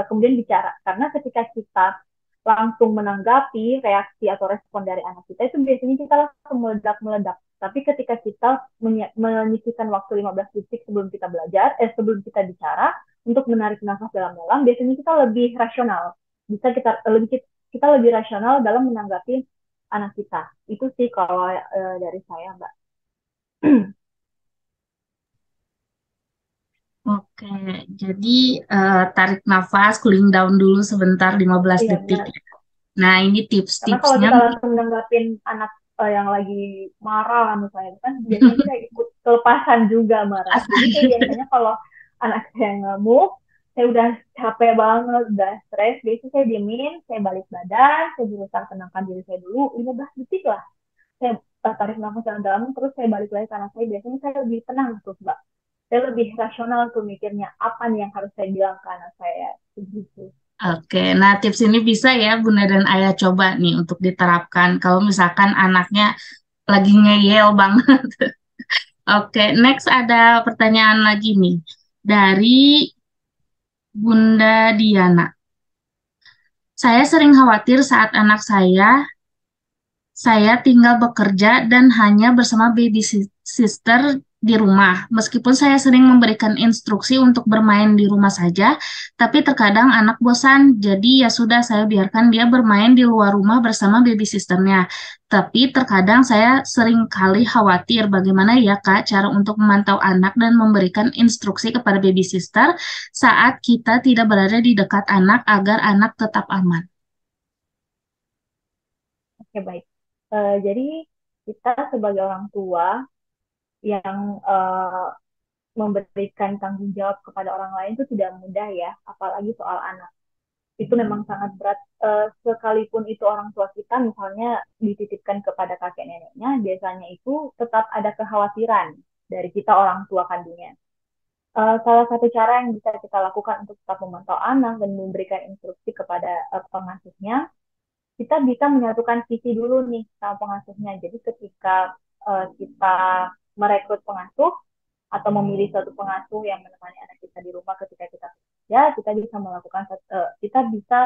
kemudian bicara. Karena ketika kita langsung menanggapi reaksi atau respon dari anak kita itu biasanya kita langsung meledak-meledak. Tapi ketika kita menyisihkan waktu 15 detik sebelum kita sebelum kita bicara untuk menarik nafas dalam-dalam, biasanya kita lebih rasional. Kita lebih rasional dalam menanggapi anak kita. Itu sih kalau dari saya, Mbak. Oke, jadi tarik nafas, cooling down dulu sebentar 15 Iya, detik. benar. Nah, ini Karena kalau tips-tipsnya. kita langsung nanggapin anak yang lagi marah misalnya kan biasanya kita ikut kelepasan juga marah. Jadi saya biasanya kalau anak saya ngamuk, saya udah capek banget, udah stres, biasanya saya diemin, saya balik badan, saya berusaha tenangkan diri saya dulu 15 detik lah. Saya tarik nafas dalam-dalam, terus saya balik lagi ke anak saya. Biasanya saya lebih tenang tuh, Mbak. Saya lebih rasional tuh mikirnya apa nih yang harus saya bilang ke anak saya. Begitu. Oke, nah tips ini bisa ya Bunda dan Ayah coba nih untuk diterapkan kalau misalkan anaknya lagi ngeyel banget. Oke, next ada pertanyaan lagi nih dari Bunda Diana. Saya sering khawatir saat anak saya tinggal bekerja dan hanya bersama baby sister di rumah. Meskipun saya sering memberikan instruksi untuk bermain di rumah saja, tapi terkadang anak bosan. Jadi ya sudah saya biarkan dia bermain di luar rumah bersama baby sisternya. Tapi terkadang saya sering kali khawatir bagaimana ya Kak cara untuk memantau anak dan memberikan instruksi kepada baby sister saat kita tidak berada di dekat anak agar anak tetap aman. Oke, baik. Jadi kita sebagai orang tua yang memberikan tanggung jawab kepada orang lain itu tidak mudah ya, apalagi soal anak. Itu memang sangat berat. Sekalipun itu orang tua kita misalnya dititipkan kepada kakek neneknya, biasanya itu tetap ada kekhawatiran dari kita orang tua kandungnya. Salah satu cara yang bisa kita lakukan untuk tetap memantau anak dan memberikan instruksi kepada pengasuhnya, kita bisa menyatukan visi dulu nih sama pengasuhnya. Jadi ketika kita merekrut pengasuh atau memilih suatu pengasuh yang menemani anak kita di rumah ketika kita bekerja, kita bisa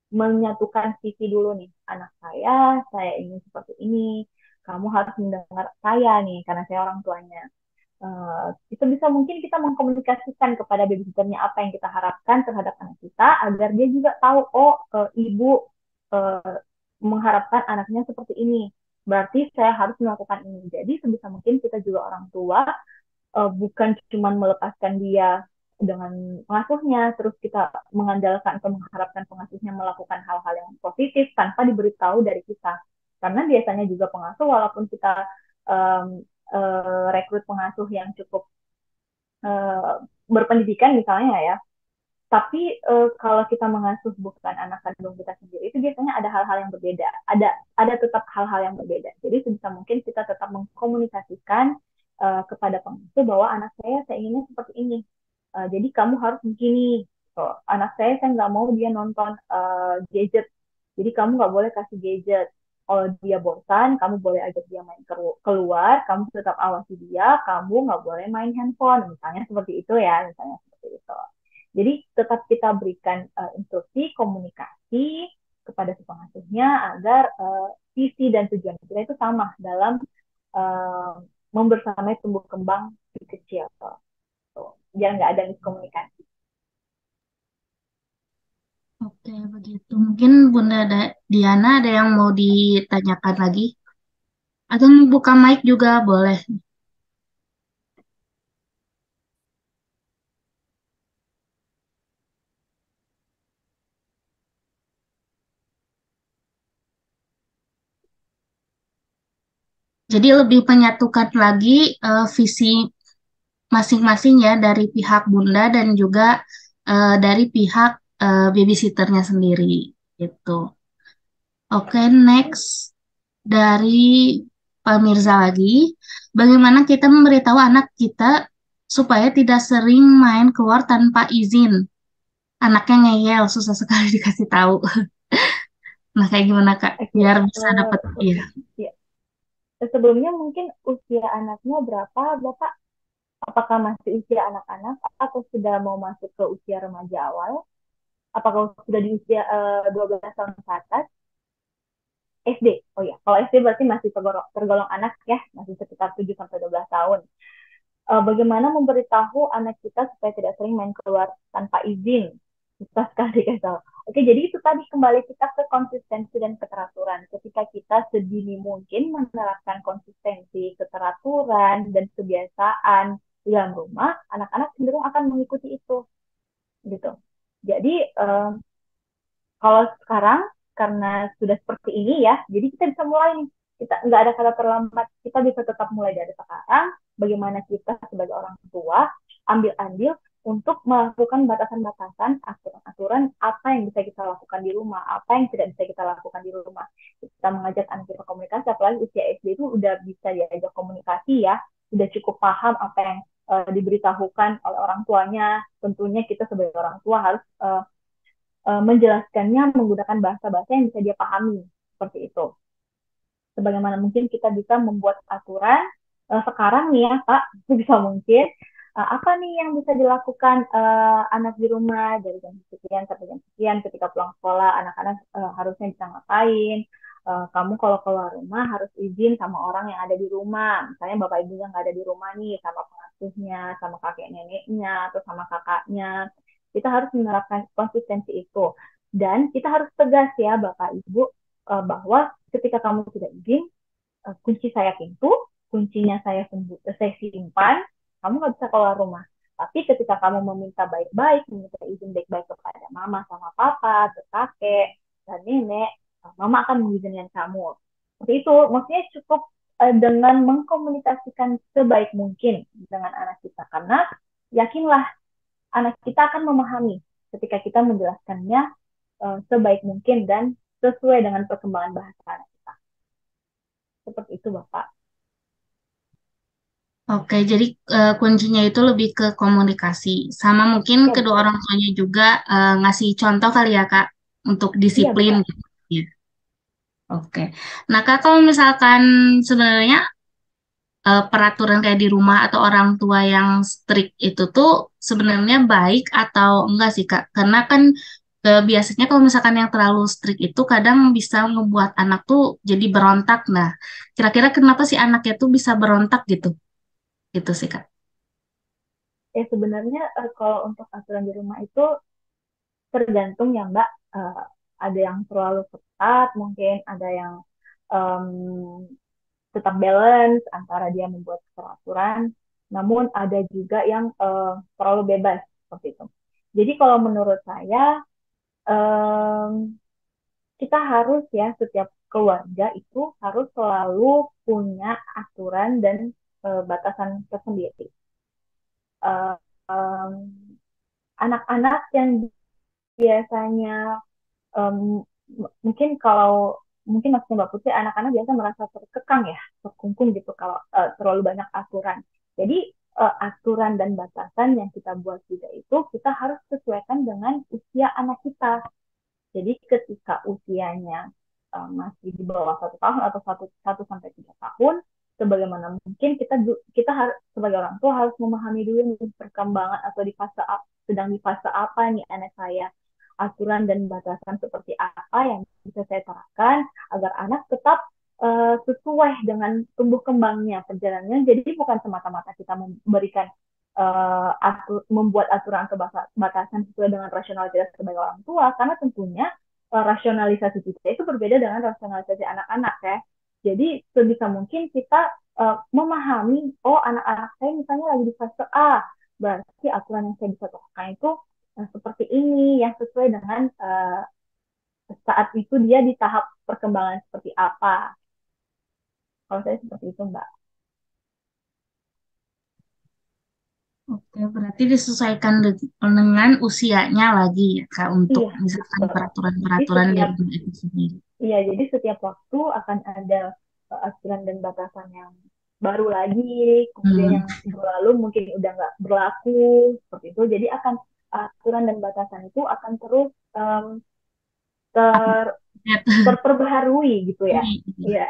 menyatukan visi dulu nih. Anak saya ingin seperti ini. Kamu harus mendengar saya nih, karena saya orang tuanya. Itu bisa mungkin kita mengkomunikasikan kepada babysitternya apa yang kita harapkan terhadap anak kita, agar dia juga tahu, oh ibu uh, mengharapkan anaknya seperti ini. Berarti saya harus melakukan ini. Jadi sebisa mungkin kita juga orang tua bukan cuma melepaskan dia dengan pengasuhnya, terus kita mengandalkan atau mengharapkan pengasuhnya melakukan hal-hal yang positif tanpa diberitahu dari kita. Karena biasanya juga pengasuh, walaupun kita rekrut pengasuh yang cukup berpendidikan misalnya ya, tapi kalau kita mengasuh bukan anak kandung kita sendiri, itu biasanya ada hal-hal yang berbeda. Ada tetap hal-hal yang berbeda. Jadi sebisa mungkin kita tetap mengkomunikasikan kepada pengasuh bahwa anak saya inginnya seperti ini. Jadi kamu harus begini. Anak saya nggak mau dia nonton gadget. Jadi kamu nggak boleh kasih gadget. Kalau dia bosan, kamu boleh ajak dia main keluar. Kamu tetap awasi dia. Kamu nggak boleh main handphone. Misalnya seperti itu ya. Misalnya seperti itu. Jadi tetap kita berikan instruksi, komunikasi kepada si pengasuhnya agar visi dan tujuan kita itu sama dalam membersamai tumbuh kembang si kecil. Biar nggak ada miskomunikasi. Oke, begitu. Mungkin Bunda Diana ada yang mau ditanyakan lagi? Atau mau buka mic juga boleh. Jadi lebih menyatukan lagi visi masing-masing ya dari pihak Bunda dan juga dari pihak babysitternya sendiri gitu. Oke, next dari Pak Mirza lagi. Bagaimana kita memberitahu anak kita supaya tidak sering main keluar tanpa izin? Anaknya ngeyel, susah sekali dikasih tahu. Nah, kayak gimana Kak? Oke, Biar bisa dapat ya. ya. Sebelumnya mungkin usia anaknya berapa, Bapak? Apakah masih usia anak-anak atau sudah mau masuk ke usia remaja awal? Apakah sudah di usia 12 tahun ke atas? SD. Oh ya, kalau SD berarti masih tergolong anak ya, masih sekitar 7 sampai 12 tahun. Bagaimana memberitahu anak kita supaya tidak sering main keluar tanpa izin? Susah sekali kan. Oke, jadi itu tadi kembali kita ke konsistensi dan keteraturan. Ketika kita sedini mungkin menerapkan konsistensi, keteraturan, dan kebiasaan di dalam rumah, anak-anak cenderung akan mengikuti itu, gitu. Jadi kalau sekarang karena sudah seperti ini ya, jadi kita bisa mulai nih. Kita nggak ada kata terlambat. Kita bisa tetap mulai dari sekarang. Bagaimana kita sebagai orang tua ambil andil untuk melakukan batasan-batasan, aturan-aturan apa yang bisa kita lakukan di rumah, apa yang tidak bisa kita lakukan di rumah. Kita mengajak anak kita komunikasi, apalagi usia SD itu udah bisa diajak komunikasi ya, sudah cukup paham apa yang diberitahukan oleh orang tuanya. Tentunya kita sebagai orang tua harus menjelaskannya menggunakan bahasa-bahasa yang bisa dia pahami seperti itu. Sebagaimana mungkin kita bisa membuat aturan sekarang nih ya Pak, bisa mungkin apa nih yang bisa dilakukan anak di rumah dari jam sekian sampai jam sekian ketika pulang sekolah anak-anak harusnya bisa ngapain. Kamu kalau keluar rumah harus izin sama orang yang ada di rumah. Misalnya bapak ibu yang nggak ada di rumah nih, sama pengasuhnya, sama kakek neneknya, atau sama kakaknya. Kita harus menerapkan konsistensi itu. Dan kita harus tegas ya bapak ibu bahwa ketika kamu tidak izin, kunci saya pintu, kuncinya saya simpan, kamu nggak bisa keluar rumah. Tapi ketika kamu meminta baik-baik, meminta izin baik-baik kepada mama sama papa, ke kakek, dan nenek, mama akan mengizinkan kamu. Seperti itu, maksudnya cukup dengan mengkomunikasikan sebaik mungkin dengan anak kita. Karena yakinlah, anak kita akan memahami ketika kita menjelaskannya sebaik mungkin dan sesuai dengan perkembangan bahasa anak kita. Seperti itu, Bapak. Oke, jadi kuncinya itu lebih ke komunikasi. Sama mungkin Ya, kedua betul. orang tuanya juga ngasih contoh kali ya, Kak, untuk Iya, disiplin benar. gitu. Ya. Oke. Nah, Kak, kalau misalkan sebenarnya peraturan kayak di rumah atau orang tua yang strict itu tuh sebenarnya baik atau enggak sih, Kak? Karena kan biasanya kalau misalkan yang terlalu strict itu kadang bisa membuat anak tuh jadi berontak. Nah, kira-kira kenapa sih anaknya tuh bisa berontak gitu? Gitu sih, Kak. Ya, sebenarnya kalau untuk aturan di rumah itu tergantung ya, Mbak. Ada yang terlalu ketat, mungkin ada yang em, tetap balance antara dia membuat peraturan, namun ada juga yang terlalu bebas seperti itu. Jadi kalau menurut saya em, kita harus ya setiap keluarga itu harus selalu punya aturan dan batasan tersendiri. Eh, em, Anak-anak yang biasanya um, mungkin kalau mungkin maksudnya Mbak Putri anak-anak biasa merasa terkekang ya terkungkung gitu kalau terlalu banyak aturan. Jadi aturan dan batasan yang kita buat juga itu kita harus sesuaikan dengan usia anak kita. Jadi ketika usianya masih di bawah 1 tahun atau satu sampai 3 tahun, sebagaimana mungkin kita harus sebagai orang tua harus memahami dulu nih perkembangan atau sedang di fase apa nih anak saya, aturan dan batasan seperti apa yang bisa saya terapkan agar anak tetap sesuai dengan tumbuh kembangnya perjalanannya. Jadi bukan semata-mata kita memberikan membuat aturan atau batasan sesuai dengan rasional kita sebagai orang tua, karena tentunya rasionalisasi kita itu berbeda dengan rasionalisasi anak-anak ya. Jadi sebisa mungkin kita memahami, oh anak-anak saya misalnya lagi di fase A, berarti aturan yang saya bisa terapkan itu seperti ini, yang sesuai dengan saat itu dia di tahap perkembangan seperti apa. Kalau saya seperti itu, Mbak. Oke, berarti disesuaikan dengan usianya lagi ya, Kak, untuk Iya, misalkan betul. Jadi peraturan-peraturan di setiap rumah itu sendiri. Iya, jadi setiap waktu akan ada aturan dan batasan yang baru lagi, kemudian Hmm. yang berlalu mungkin udah nggak berlaku, seperti itu. Jadi akan aturan dan batasan itu akan terus ter Update. terperbaharui gitu ya. Iya, Iya,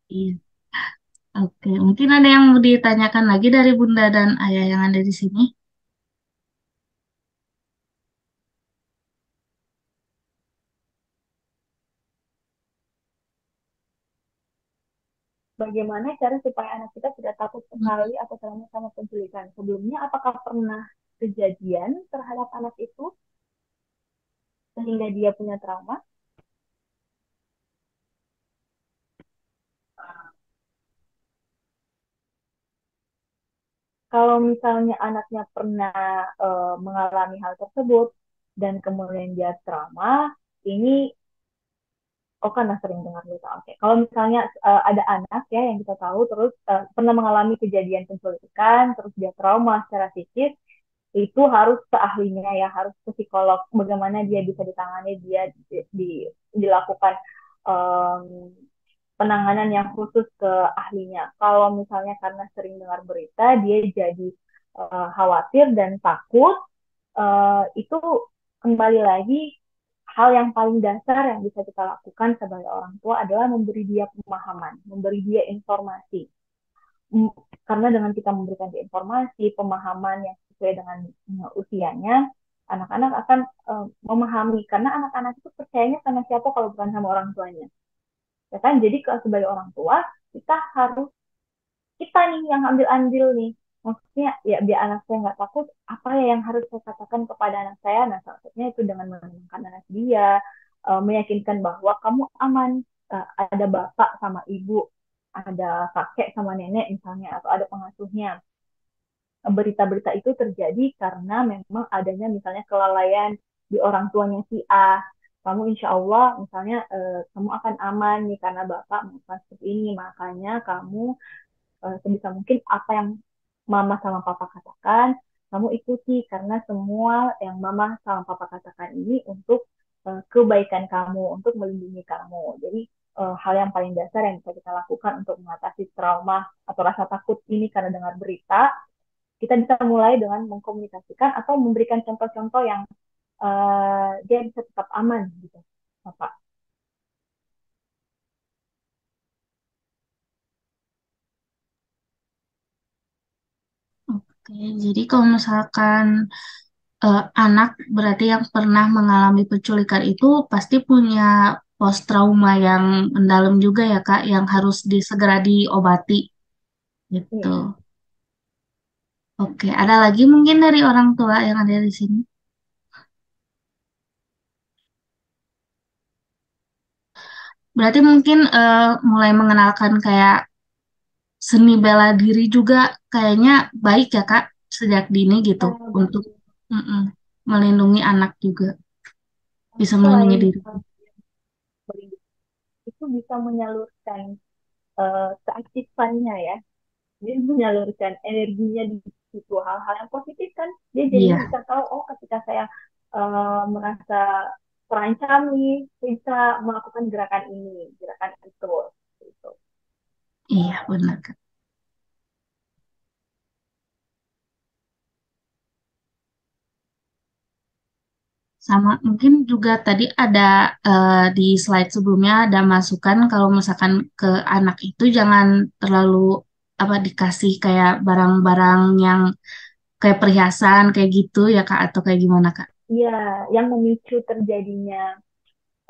iya. Oke, mungkin ada yang mau ditanyakan lagi dari Bunda dan Ayah yang ada di sini. Bagaimana cara supaya anak kita tidak takut sekali atau trauma sama penculikan? Sebelumnya, apakah pernah kejadian terhadap anak itu sehingga dia punya trauma? Kalau misalnya anaknya pernah mengalami hal tersebut dan kemudian dia trauma, ini oh karena sering dengar berita. Oke, kalau misalnya ada anak ya yang kita tahu terus pernah mengalami kejadian penculikan, terus dia trauma secara psikis, itu harus ke ahlinya ya, harus ke psikolog. Bagaimana dia bisa ditangani, dia dilakukan um, penanganan yang khusus ke ahlinya. Kalau misalnya karena sering dengar berita, dia jadi khawatir dan takut, itu kembali lagi hal yang paling dasar yang bisa kita lakukan sebagai orang tua adalah memberi dia pemahaman, memberi dia informasi. Karena dengan kita memberikan dia informasi, pemahaman yang sesuai dengan usianya, anak-anak akan memahami. Karena anak-anak itu percayanya sama siapa kalau bukan sama orang tuanya. Ya kan? Jadi kalau sebagai orang tua, kita harus kita nih yang ambil andil nih, maksudnya ya biar anak saya nggak takut, apa ya yang harus saya katakan kepada anak saya. Nah, salah satunya itu dengan menenangkan anak dia, meyakinkan bahwa kamu aman. Ada bapak sama ibu, ada kakek sama nenek misalnya, atau ada pengasuhnya. Berita-berita itu terjadi karena memang adanya misalnya kelalaian di orang tuanya si A. Kamu insya Allah misalnya kamu akan aman nih karena bapak melakukan seperti ini, makanya kamu sebisa mungkin apa yang mama sama papa katakan, kamu ikuti karena semua yang mama sama papa katakan ini untuk kebaikan kamu, untuk melindungi kamu. Jadi hal yang paling dasar yang bisa kita lakukan untuk mengatasi trauma atau rasa takut ini karena dengar berita, kita bisa mulai dengan mengkomunikasikan atau memberikan contoh-contoh yang dia bisa tetap aman gitu, Bapak. Oke, jadi kalau misalkan anak berarti yang pernah mengalami penculikan itu pasti punya post trauma yang mendalam juga ya Kak, yang harus segera diobati gitu. Iya. Oke, ada lagi mungkin dari orang tua yang ada di sini. Berarti mungkin mulai mengenalkan kayak seni bela diri juga kayaknya baik ya Kak, sejak dini gitu untuk Bagus. mm-mm, melindungi anak juga, bisa melindungi Selain diri. melindungi, itu bisa menyalurkan keaktifannya ya, dia menyalurkan energinya di situ, hal-hal yang positif kan, dia jadinya Iya, bisa tahu oh ketika saya merasa terancam nih, saya bisa melakukan gerakan ini, gerakan itu gitu. iya benar Kak. Sama mungkin juga tadi ada di slide sebelumnya ada masukan kalau misalkan ke anak itu jangan terlalu apa dikasih kayak barang-barang yang kayak perhiasan kayak gitu ya Kak atau kayak gimana Kak? Iya, yang memicu terjadinya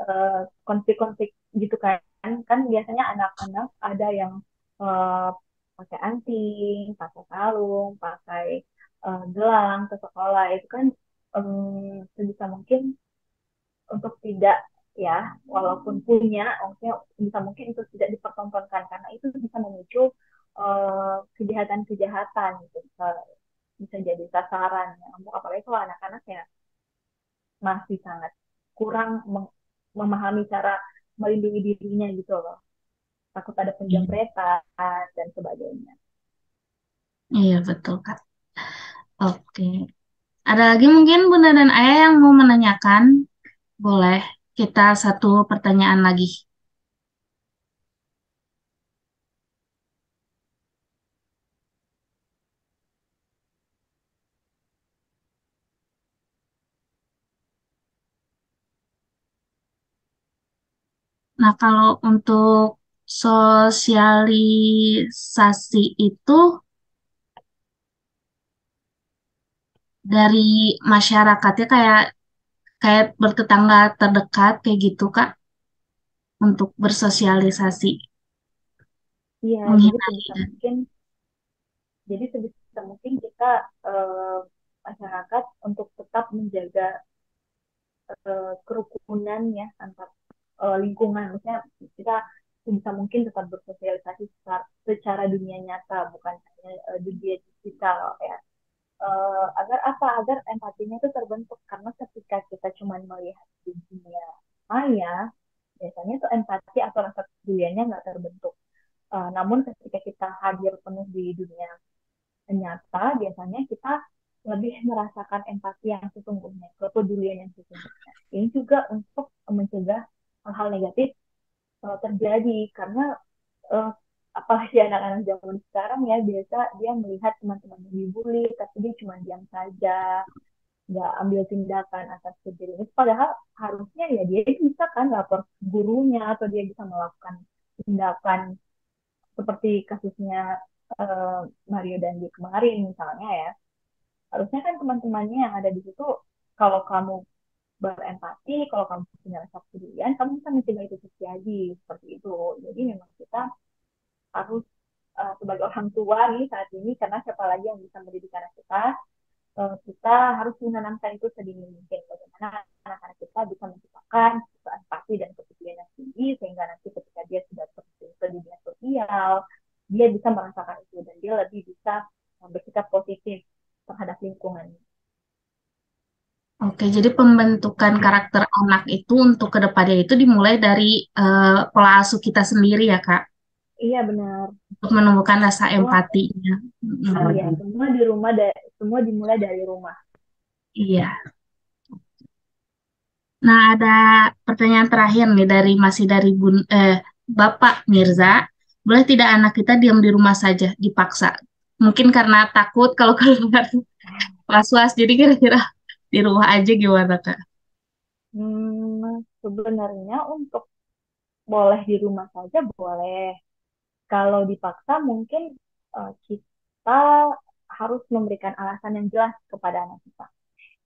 eh, konflik-konflik gitu kan, kan biasanya anak-anak ada yang eh, pakai anting, pakai kalung, pakai gelang ke sekolah, itu kan sebisa mungkin untuk tidak ya, walaupun punya, maksudnya bisa mungkin untuk tidak dipertontonkan karena itu bisa memicu kejahatan-kejahatan gitu, bisa jadi sasaran ya. Apalagi kalau anak-anak ya masih sangat kurang memahami cara melindungi dirinya gitu loh. Takut ada Iya, penjamretan dan sebagainya. iya betul Kak. Oke. Ada lagi mungkin Bunda dan Ayah yang mau menanyakan? Boleh kita satu pertanyaan lagi. Nah, kalau untuk sosialisasi itu dari masyarakatnya kayak kayak bertetangga terdekat kayak gitu Kak untuk bersosialisasi Iya, menghindari dan jadi sebisa mungkin kita eh, masyarakat untuk tetap menjaga kerukunan ya antar lingkungan. Misalnya kita sebisa mungkin tetap bersosialisasi secara dunia nyata, bukan hanya dunia digital ya. Agar apa? Agar empatinya itu terbentuk karena ketika kita cuma melihat di dunia maya, biasanya tuh empati atau rasa kepeduliannya nggak terbentuk. Namun ketika kita hadir penuh di dunia nyata, biasanya kita lebih merasakan empati yang sesungguhnya, kepedulian yang sesungguhnya. Ini juga untuk mencegah hal-hal negatif terjadi karena uh, apalagi anak-anak zaman sekarang ya biasa dia melihat teman-temannya dibully tapi dia cuma diam saja, nggak ambil tindakan atas kejadian itu, padahal harusnya ya dia bisa kan lapor gurunya atau dia bisa melakukan tindakan seperti kasusnya Mario Dandi kemarin misalnya ya. Harusnya kan teman-temannya yang ada di situ, kalau kamu berempati, kalau kamu punya rasa kepedulian, kamu bisa mencegah itu terjadi seperti itu. Jadi memang kita harus sebagai orang tua nih saat ini, karena siapa lagi yang bisa mendidik anak kita, kita harus menanamkan itu sedini mungkin. Bagaimana anak-anak kita bisa menciptakan empati dan kepedulian yang tinggi, sehingga nanti ketika dia sudah terjun ke dunia sosial, dia bisa merasakan itu dan dia lebih bisa bersikap positif terhadap lingkungan. Oke, jadi pembentukan karakter anak itu untuk kedepannya itu dimulai dari pola asuh kita sendiri ya, Kak, Iya benar. untuk menumbuhkan rasa Semua empatinya. iya, Mm. semua di rumah semua dimulai dari rumah. Iya. Nah, ada pertanyaan terakhir nih masih dari Bapak Mirza. Boleh tidak anak kita diam di rumah saja, dipaksa? Mungkin karena takut kalau keluar was-was, jadi kira-kira di rumah aja gimana, Kak? Sebenarnya untuk boleh di rumah saja boleh. Kalau dipaksa mungkin kita harus memberikan alasan yang jelas kepada anak kita.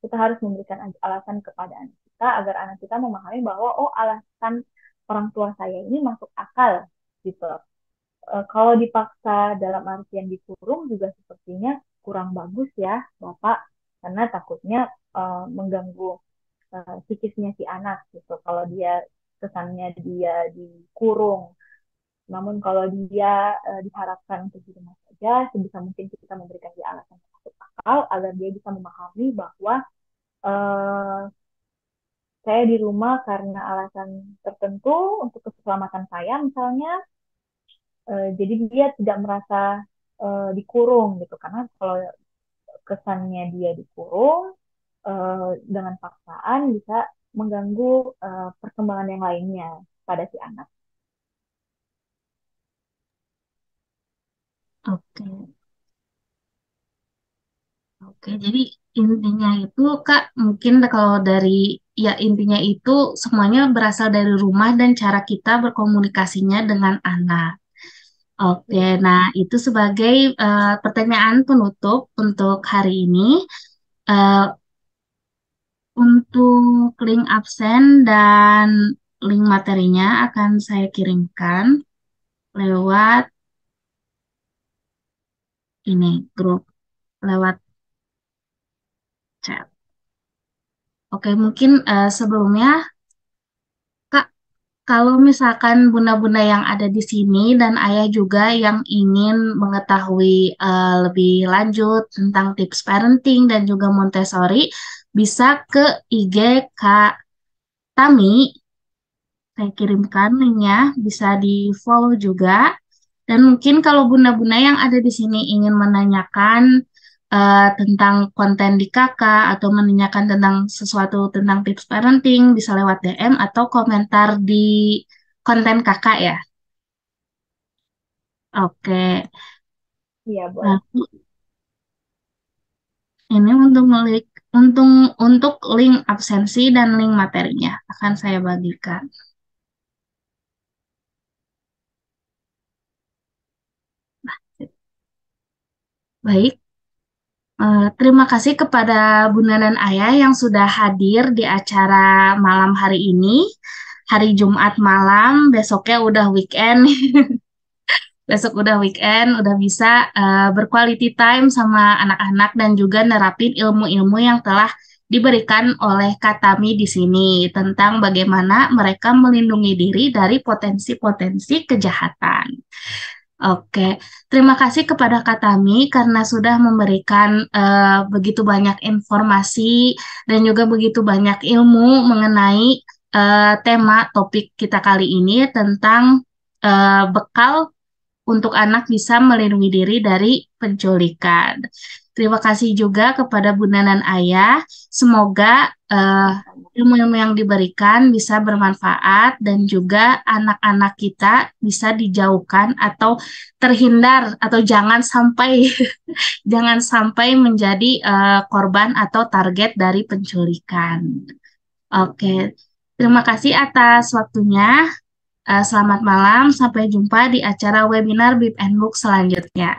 Kita harus memberikan alasan kepada anak kita agar anak kita memahami bahwa oh alasan orang tua saya ini masuk akal gitu. Kalau dipaksa dalam artian dikurung juga sepertinya kurang bagus ya Bapak, karena takutnya mengganggu psikisnya si anak gitu. Kalau dia kesannya dia dikurung. Namun kalau dia diharapkan untuk di rumah saja, sebisa mungkin kita memberikan dia alasan yang masuk akal agar dia bisa memahami bahwa uh, saya di rumah karena alasan tertentu untuk keselamatan saya misalnya, jadi dia tidak merasa dikurung gitu, karena kalau kesannya dia dikurung dengan paksaan bisa mengganggu perkembangan yang lainnya pada si anak. Oke, oke. Jadi intinya itu, Kak, mungkin kalau ya intinya itu semuanya berasal dari rumah dan cara kita berkomunikasinya dengan anak. Oke, Ya, nah itu sebagai pertanyaan penutup untuk hari ini. Eh, untuk link absen dan link materinya akan saya kirimkan lewat ini grup, lewat chat. Oke, mungkin sebelumnya Kak, kalau misalkan bunda-bunda yang ada di sini dan ayah juga yang ingin mengetahui lebih lanjut tentang tips parenting dan juga Montessori, bisa ke IG Kak Tami. Saya kirimkan linknya, bisa di-follow juga. Dan mungkin kalau bunda-bunda yang ada di sini ingin menanyakan tentang konten di kakak atau menanyakan tentang sesuatu tentang tips parenting, bisa lewat DM atau komentar di konten kakak ya. Oke, iya boleh. lalu ini untuk link absensi dan link materinya akan saya bagikan. Baik. Terima kasih kepada Bunda dan Ayah yang sudah hadir di acara malam hari ini. Hari Jumat malam, besoknya udah weekend. Besok udah weekend, udah bisa berquality time sama anak-anak dan juga nerapin ilmu-ilmu yang telah diberikan oleh Katami di sini tentang bagaimana mereka melindungi diri dari potensi-potensi kejahatan. Oke, terima kasih kepada Kak Tami karena sudah memberikan begitu banyak informasi dan juga begitu banyak ilmu mengenai tema topik kita kali ini tentang bekal untuk anak bisa melindungi diri dari penculikan. Terima kasih juga kepada Bunda dan Ayah. Semoga ilmu-ilmu yang diberikan bisa bermanfaat dan juga anak-anak kita bisa dijauhkan atau terhindar atau jangan sampai jangan sampai menjadi korban atau target dari penculikan. Oke, terima kasih atas waktunya. Selamat malam, sampai jumpa di acara webinar Bib and Book selanjutnya.